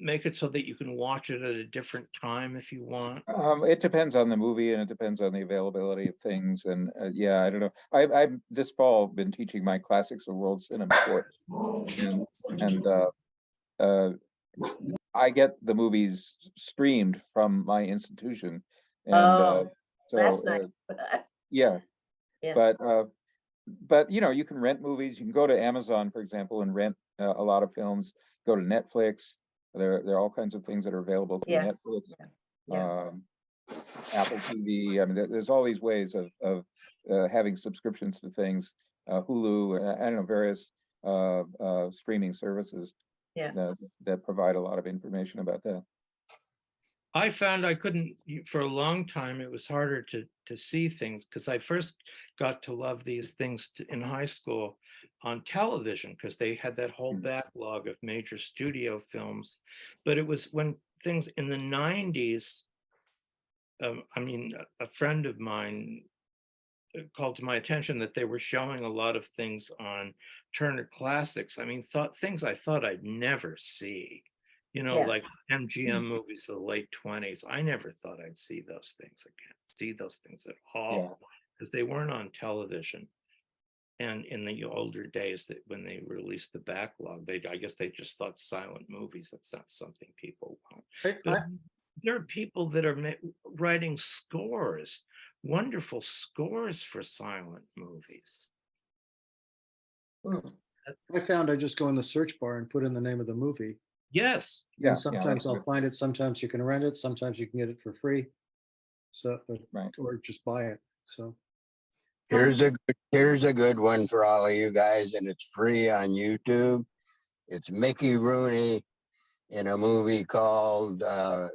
make it so that you can watch it at a different time if you want? It depends on the movie and it depends on the availability of things. And yeah, I don't know. I've this fall been teaching my classics of world cinema course, and I get the movies streamed from my institution, and Oh, that's so nice. yeah. Yeah. But you know, you can rent movies. You can go to Amazon, for example, and rent a lot of films. Go to Netflix. There are all kinds of things that are available through Yeah. Netflix. Yeah. Apple TV. I mean, there's all these ways of having subscriptions to things. Hulu, I don't know, various streaming services Yeah. that provide a lot of information about that. I found I couldn't, for a long time, it was harder to see things because I first got to love these things in high school on television because they had that whole backlog of major studio films. But it was when things in the 90s, I mean, a friend of mine called to my attention that they were showing a lot of things on Turner Classics. I mean, things I thought I'd never see. You know, Yeah. like MGM movies of the late 20s. I never thought I'd see those things at all, because they weren't on television. And in the older days, that when they released the backlog, I guess they just thought silent movies, that's not something people want. But there are people that are writing scores, wonderful scores for silent movies. I found I just go in the search bar and put in the name of the movie. Yes. Yeah. And sometimes I'll find it, sometimes you can rent it, sometimes you can get it for free. So, Right. or just buy it, so. Here's a good one for all of you guys, and it's free on YouTube. It's Mickey Rooney in a movie called, I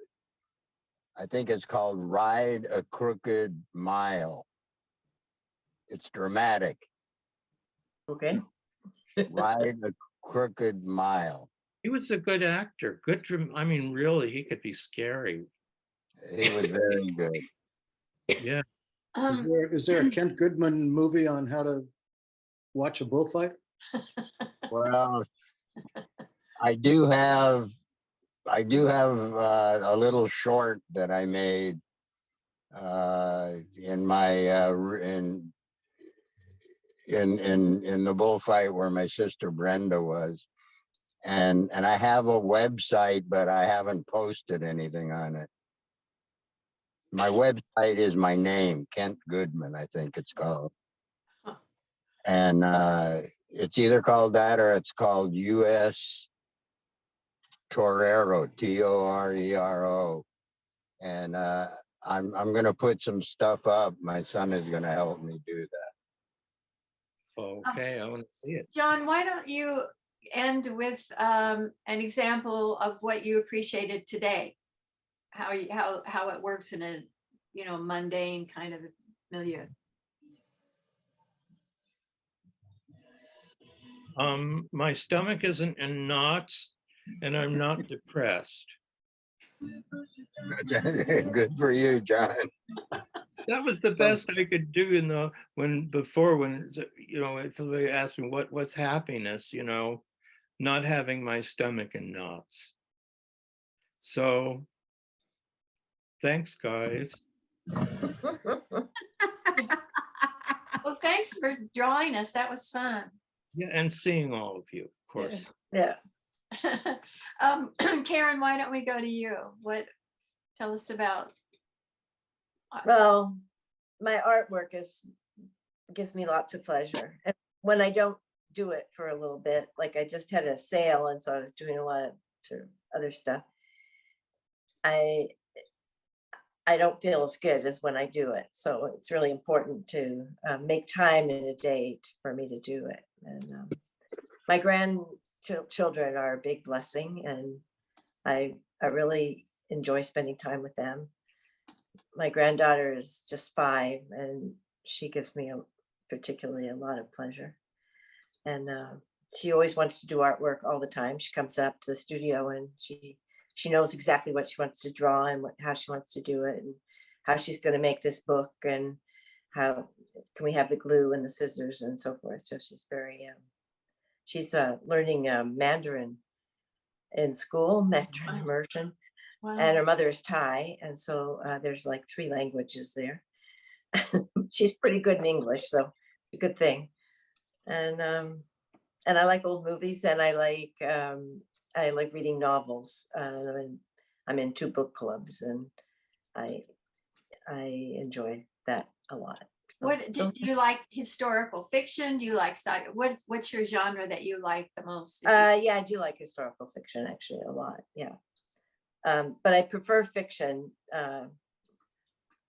think it's called Ride a Crooked Mile. It's dramatic. Okay. Ride a Crooked Mile. He was a good actor. I mean, really, he could be scary. He was very good. Yeah. Is there a Kent Goodman movie on how to watch a bullfight? Well, I do have a little short that I made in my in the bullfight where my sister Brenda was, and I have a website, but I haven't posted anything on it. My website is my name, Kent Goodman, I think it's called. And it's either called that or it's called US Torero, Torero. And I'm gonna put some stuff up. My son is gonna help me do that. Okay, I want to see it. John, why don't you end with an example of what you appreciated today? How it works in a, mundane kind of milieu. My stomach isn't in knots and I'm not depressed. Good for you, John. That was the best I could do when if they asked me what's happiness, not having my stomach in knots. So thanks, guys. Well, thanks for joining us. That was fun. Yeah, and seeing all of you, of course. Yeah. Karen, why don't we go to you? Tell us about. Well, my artwork gives me lots of pleasure. And when I don't do it for a little bit, like I just had a sale, and so I was doing a lot of sort of other stuff. I don't feel as good as when I do it. So it's really important to make time in a day for me to do it. And my grandchildren are a big blessing, and I really enjoy spending time with them. My granddaughter is just 5, and she gives me particularly a lot of pleasure. And she always wants to do artwork all the time. She comes up to the studio and she knows exactly what she wants to draw and how she wants to do it and how she's going to make this book and how can we have the glue and the scissors and so forth. So she's very, she's learning Mandarin in school, metro Wow. immersion, Wow. and her mother is Thai, and so there's like 3 languages there. She's pretty good in English, so it's a good thing. And I like old movies, and I like reading novels. I'm in 2 book clubs, and I enjoy that a lot. So What do those- you like? Historical fiction? Do you like what's your genre that you like the most? yeah, I do like historical fiction actually a lot. Yeah, but I prefer fiction.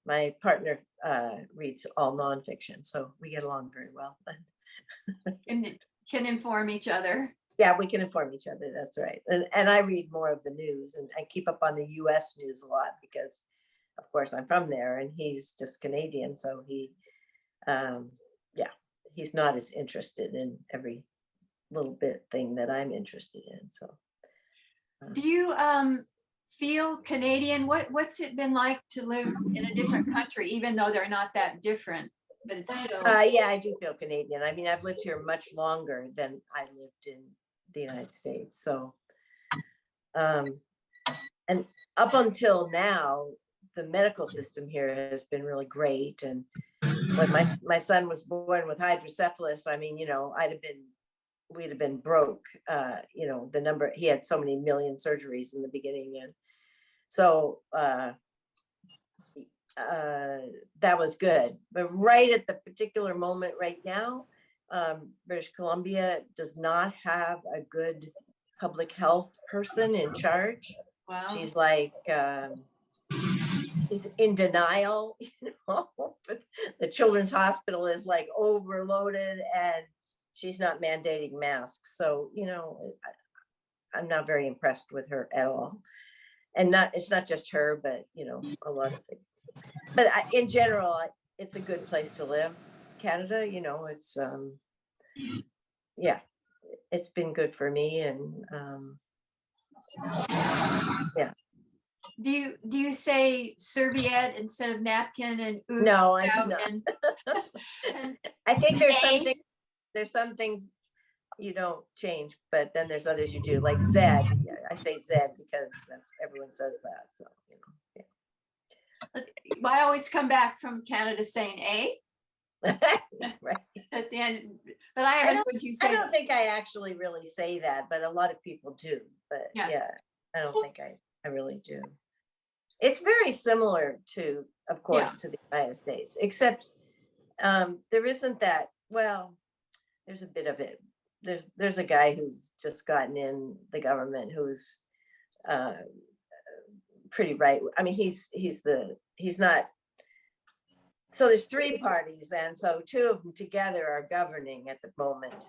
My partner reads all nonfiction, so we get along very well. Can inform each other. Yeah, we can inform each other. That's right. And I read more of the news, and I keep up on the US news a lot because, of course, I'm from there and he's just Canadian. So he's not as interested in every little bit thing that I'm interested in. So Do you feel Canadian? What's it been like to live in a different country, even though they're not that different, but it's still. yeah, I do feel Canadian. I mean, I've lived here much longer than I lived in the United States. So, and up until now, the medical system here has been really great. And when my son was born with hydrocephalus, I mean, we'd have been broke. The number, he had so many million surgeries in the beginning. And so that was good. But right at the particular moment right now, British Columbia does not have a good public health person in charge. Wow. She's like, she's in denial, but the children's hospital is like overloaded and she's not mandating masks. So, I'm not very impressed with her at all. And it's not just her, but, a lot of things. But in general, it's a good place to live. Canada, it's, yeah, it's been good for me. And yeah. Do you say serviette instead of napkin and No, I do out not. and I think nay? there's some things you don't change, but then there's others you do, like Zed. Yeah, I say Zed because everyone says that. So, yeah. I always come back from Canada saying A Right. at the end, but I haven't heard you say. I don't think I actually really say that, but a lot of people do. But Yeah. yeah, I don't think I really do. It's very similar to, of course, to the United States, except there isn't that. Well, there's a bit of it. There's a guy who's just gotten in the government who's pretty right. I mean, he's not. So there's 3 parties, and so 2 of them together are governing at the moment,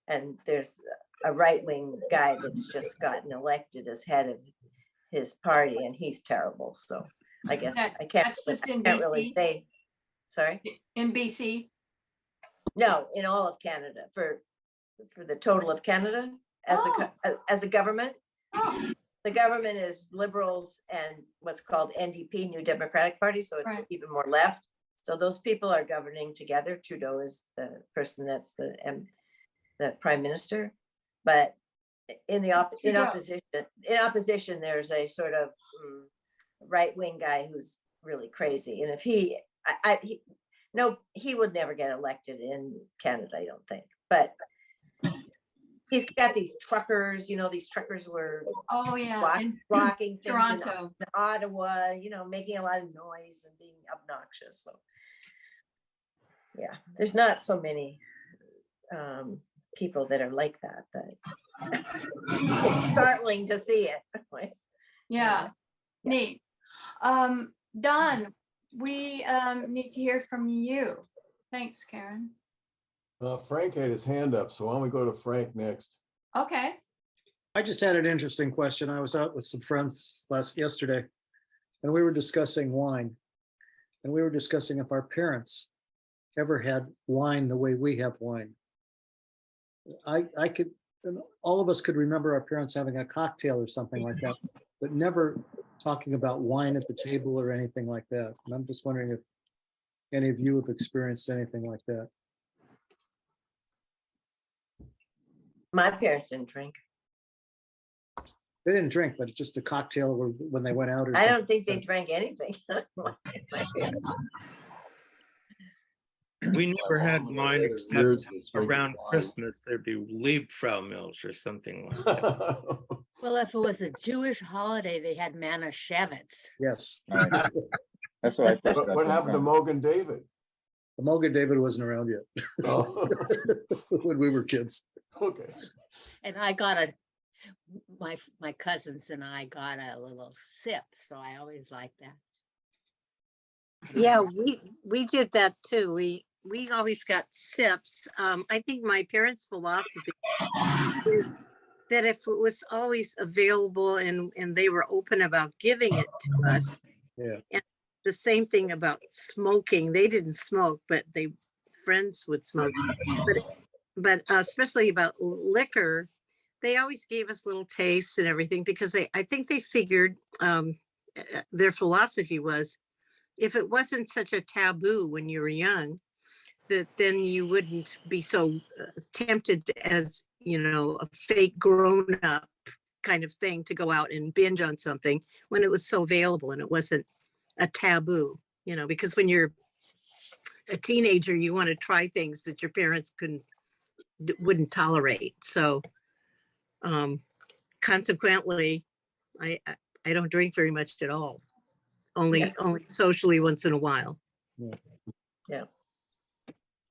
and there's a right-wing guy that's just gotten elected as head of his party, and he's terrible. So I guess I can't really say. Sorry? In BC? No, in all of Canada, for the total of Canada as a government. Oh, The government is Liberals and what's called NDP, New Democratic Party, so it's Right. even more left. So those people are governing together. Trudeau is the person that's the prime minister. But in opposition, there's a sort of right-wing guy who's really crazy. And if he would never get elected in Canada, I don't think. But he's got these truckers, these truckers were oh yeah. In blocking things Toronto. in Ottawa, making a lot of noise and being obnoxious. So yeah, there's not so many people that are like that, but it's startling to see it. Yeah, neat. Don, we need to hear from you. Thanks, Karen. Frank had his hand up, so why don't we go to Frank next? Okay. I just had an interesting question. I was out with some friends yesterday, and we were discussing wine. And we were discussing if our parents ever had wine the way we have wine. I could, all of us could remember our parents having a cocktail or something like that, but never talking about wine at the table or anything like that. And I'm just wondering if any of you have experienced anything like that. My parents didn't drink. They didn't drink, but just a cocktail when they went out or I something. don't think they drank anything. We never had mom mine later except years was drinking around wine. Christmas, there'd be Liebfraumilch or something like that. Well, if it was a Jewish holiday, they had Manischewitz. Yes, Right. That's what I first got. What happened to from. Mogan David? the Moga David wasn't around yet Oh, when we were kids. okay. And my cousins and I got a little sip, so I always liked that. Yeah, we did that too. We always got sips. I think my parents' philosophy is that if it was always available and they were open about giving it to us. Yeah. And the same thing about smoking. They didn't smoke, but friends would smoke. But especially about liquor, they always gave us little tastes and everything because I think they figured their philosophy was, if it wasn't such a taboo when you were young, that then you wouldn't be so tempted as, a fake grown up kind of thing to go out and binge on something when it was so available and it wasn't a taboo, because when you're a teenager, you want to try things that your parents wouldn't tolerate. So consequently, I don't drink very much at all. Only socially once in a while.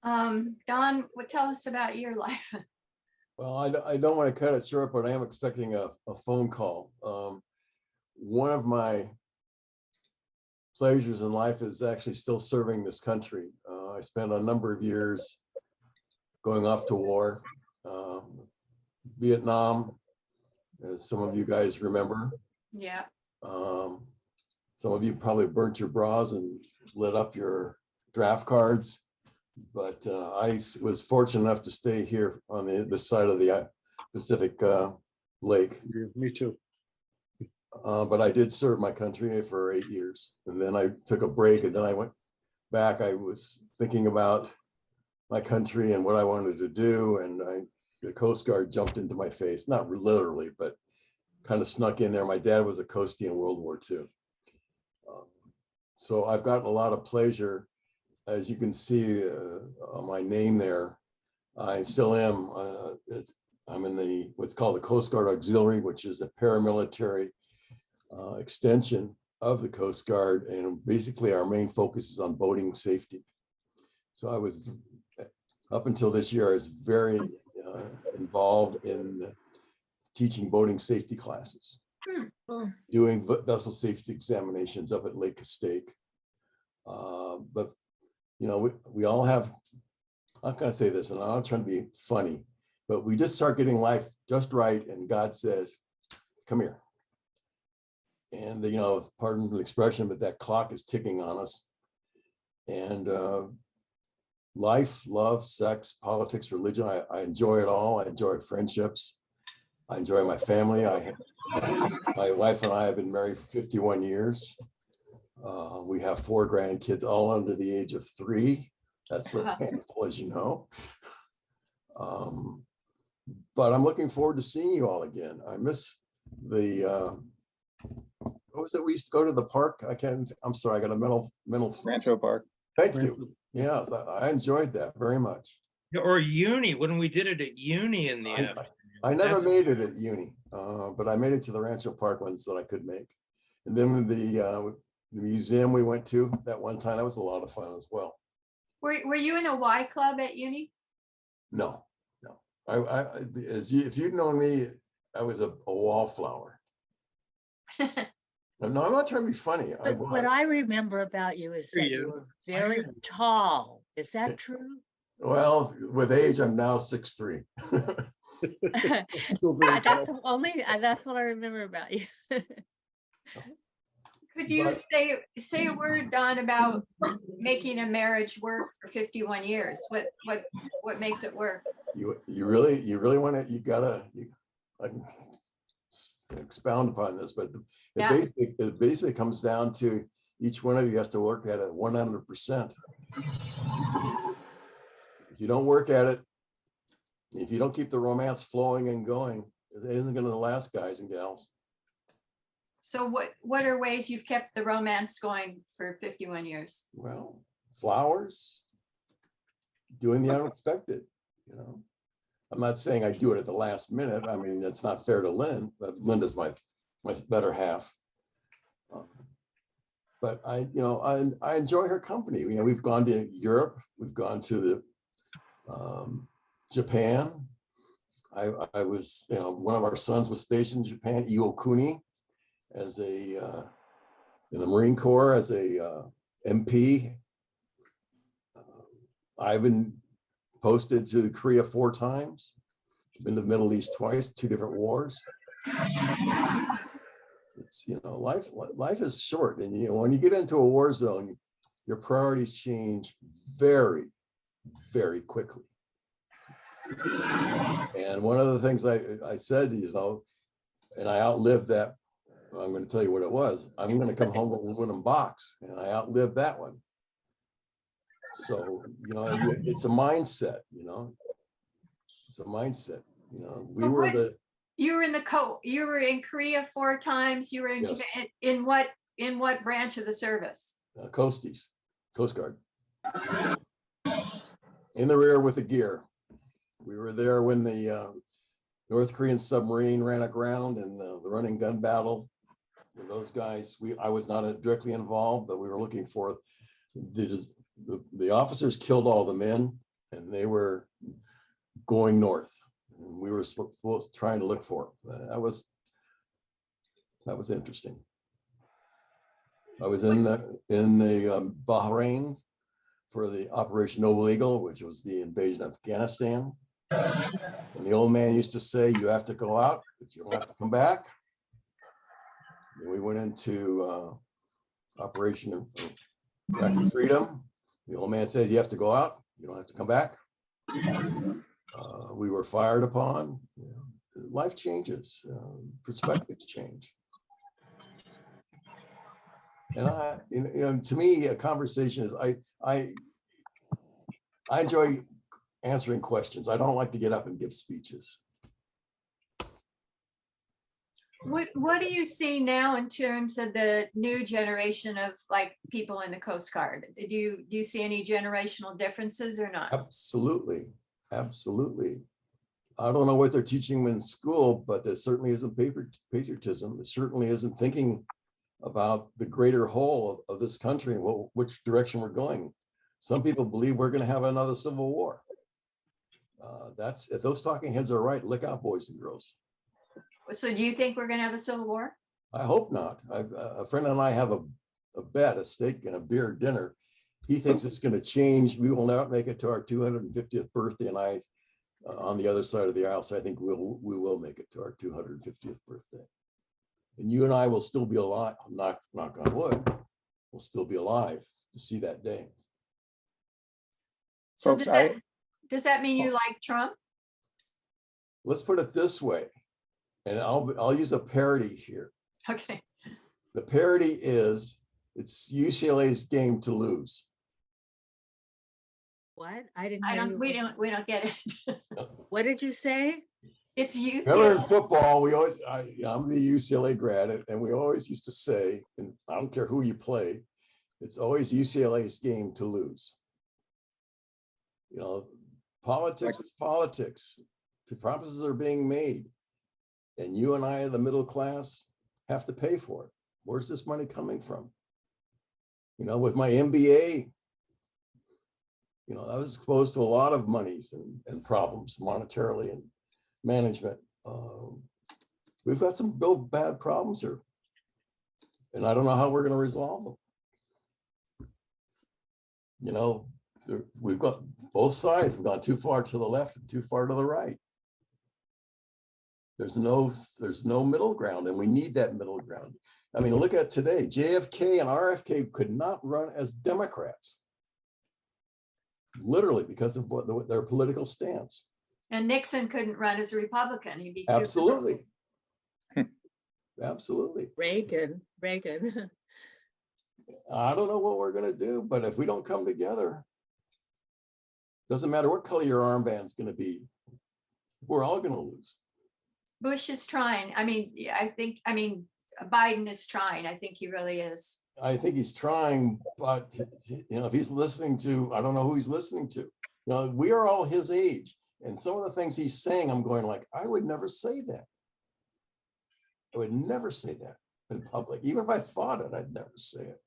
Don, tell us about your life. Well, I don't want to cut it short, but I am expecting a phone call. One of my pleasures in life is actually still serving this country. I spent a number of years going off to war. Vietnam, as some of you guys remember. Yeah. Some of you probably burnt your bras and lit up your draft cards. But I was fortunate enough to stay here on this side of the Pacific Lake. Yeah, me too. But I did serve my country for 8 years. And then I took a break and then I went back. I was thinking about my country and what I wanted to do. And the Coast Guard jumped into my face, not literally, but kind of snuck in there. My dad was a coastie in World War II. So I've gotten a lot of pleasure. As you can see on my name there, I still am. I'm in what's called the Coast Guard Auxiliary, which is a paramilitary extension of the Coast Guard. And basically our main focus is on boating safety. So I was, up until this year, I was very involved in teaching boating safety classes, doing vessel safety examinations up at Lake Castaic. But we all have, I'm gonna say this, and I'm not trying to be funny, but we just start getting life just right, and God says, come here. And pardon the expression, but that clock is ticking on us. And life, love, sex, politics, religion, I enjoy it all. I enjoy friendships. I enjoy my family. My wife and I have been married for 51 years. We have 4 grandkids, all under the age of 3. That's a handful, as you know. But I'm looking forward to seeing you all again. I miss what was it? We used to go to the park. I'm sorry, I got a mental. Rancho Park. Thank you. Yeah, I enjoyed that very much. Or uni, when we did it at uni in the afternoon. I never made it at uni, but I made it to the Rancho Park ones that I could make. And then the museum we went to that one time, that was a lot of fun as well. Were you in a Y club at uni? No. If you'd known me, I was a wallflower. No, I'm not trying to be funny. But what I remember about you is that you were very tall. Is that true? Well, with age, I'm now 6'3". Still very tall. That's what I remember about you. Could you say a word, Don, about making a marriage work for 51 years? What makes it work? You really want to, I can expound upon this, but it basically comes down to each one of you has to work at it 100%. If you don't work at it, if you don't keep the romance flowing and going, it isn't going to last, guys and gals. So what are ways you've kept the romance going for 51 years? Well, flowers, doing the unexpected, you know. I'm not saying I do it at the last minute. I mean, that's not fair to Lynn, but Linda's my better half. But I enjoy her company. You know, we've gone to Europe, we've gone to the Japan. I was, you know, one of our sons was stationed in Japan, Iwakuni, as a in the Marine Corps as a MP. I've been posted to Korea 4 times, been to the Middle East twice, 2 different wars. It's, you know, life is short, and you know, when you get into a war zone, your priorities change very, very quickly. And one of the things I said, you know, and I outlived that. I'm going to tell you what it was. I'm going to come home with a wooden box, and I outlived that one. So, you know, it's a mindset, you know, it's a mindset, you know, You were in Korea 4 times. You were in Yes. Japan. In what branch of the service? Coasties, Coast Guard. In the rear with the gear. We were there when the North Korean submarine ran aground in the running gun battle. With those guys, I was not directly involved, but we were looking for the officers killed all the men, and they were going north. And we were trying to look for them. That was interesting. I was in the Bahrain for the Operation Noble Eagle, which was the invasion of Afghanistan. And the old man used to say, "You have to go out, but you don't have to come back." And we went into Operation Iraqi Freedom. The old man said, "You have to go out, you don't have to come back." We were fired upon. You know, life changes, perspectives change. And to me, a conversation is I enjoy answering questions. I don't like to get up and give speeches. What do you see now in terms of the new generation of like people in the Coast Guard? Do you see any generational differences or not? Absolutely, absolutely. I don't know what they're teaching them in school, but there certainly isn't patriotism. It certainly isn't thinking about the greater whole of this country and which direction we're going. Some people believe we're going to have another civil war. If those talking heads are right, look out, boys and girls. So do you think we're going to have a civil war? I hope not. A friend and I have a bet, a steak and a beer dinner. He thinks it's going to change. We will not make it to our 250th birthday, and I, on the other side of the aisle, so I think we will make it to our 250th birthday. And you and I will still be alive. Knock on wood. We'll still be alive to see that day. So Folks, does that mean you like Trump? Let's put it this way, and I'll use a parody here. Okay. The parody is it's UCLA's game to lose. What? I didn't. I hear don't. you. We don't get it. What did you say? It's Remember in UCLA. football, I'm the UCLA grad, and we always used to say, and I don't care who you play, it's always UCLA's game to lose. You know, politics is politics. The promises are being made, and you and I, the middle class, have to pay for it. Where's this money coming from? You know, with my MBA, you know, I was exposed to a lot of monies and problems monetarily and management. We've got some real bad problems here, and I don't know how we're going to resolve them. You know, we've got both sides have gone too far to the left and too far to the right. There's no middle ground, and we need that middle ground. I mean, look at today. JFK and RFK could not run as Democrats, literally because of their political stance. And Nixon couldn't run as a Republican. He'd be too. Absolutely. Absolutely. Reagan. I don't know what we're going to do, but if we don't come together, doesn't matter what color your armband's going to be, we're all going to lose. Bush is trying. I mean, Biden is trying. I think he really is. I think he's trying, but if he's listening to, I don't know who he's listening to. We are all his age, and some of the things he's saying, I'm going like, I would never say that. I would never say that in public. Even if I thought it, I'd never say it.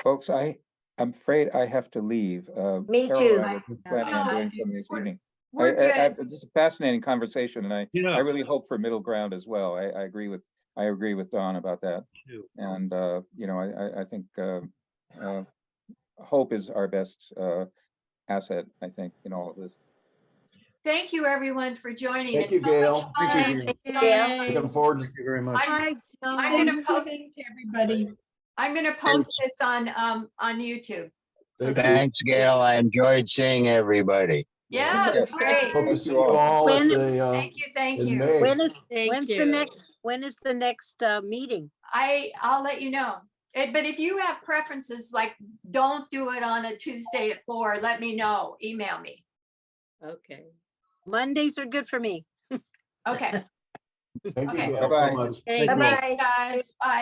Folks, I'm afraid I have to leave. Me Carol too. and I were planning on No, doing something this we're- evening. We're good. This is a fascinating conversation, and I Yeah. really hope for middle ground as well. I agree with Don about that. Too. And, I think hope is our best asset, I think, in all of this. Thank you, everyone, for joining. Thank It's you, so much Gail. Thank you, fun. Gail. It's so Gail. much fun. Looking forward to you very much. I'm gonna post, Thanksgiving to everybody. I'm gonna post this on YouTube. So Thanks, Gail. I enjoyed seeing everybody. yeah, it's Yes. great. Hope to Thank see you you all. all at When- the, Thank in you. May. When's Thank the you. next meeting? I'll let you know. But if you have preferences, like, don't do it on a Tuesday at 4, let me know, email me. Okay. Mondays are good for me. Okay, Thank you, Okay. Gail, so Bye-bye. much. Thank you. Bye-bye. guys, bye.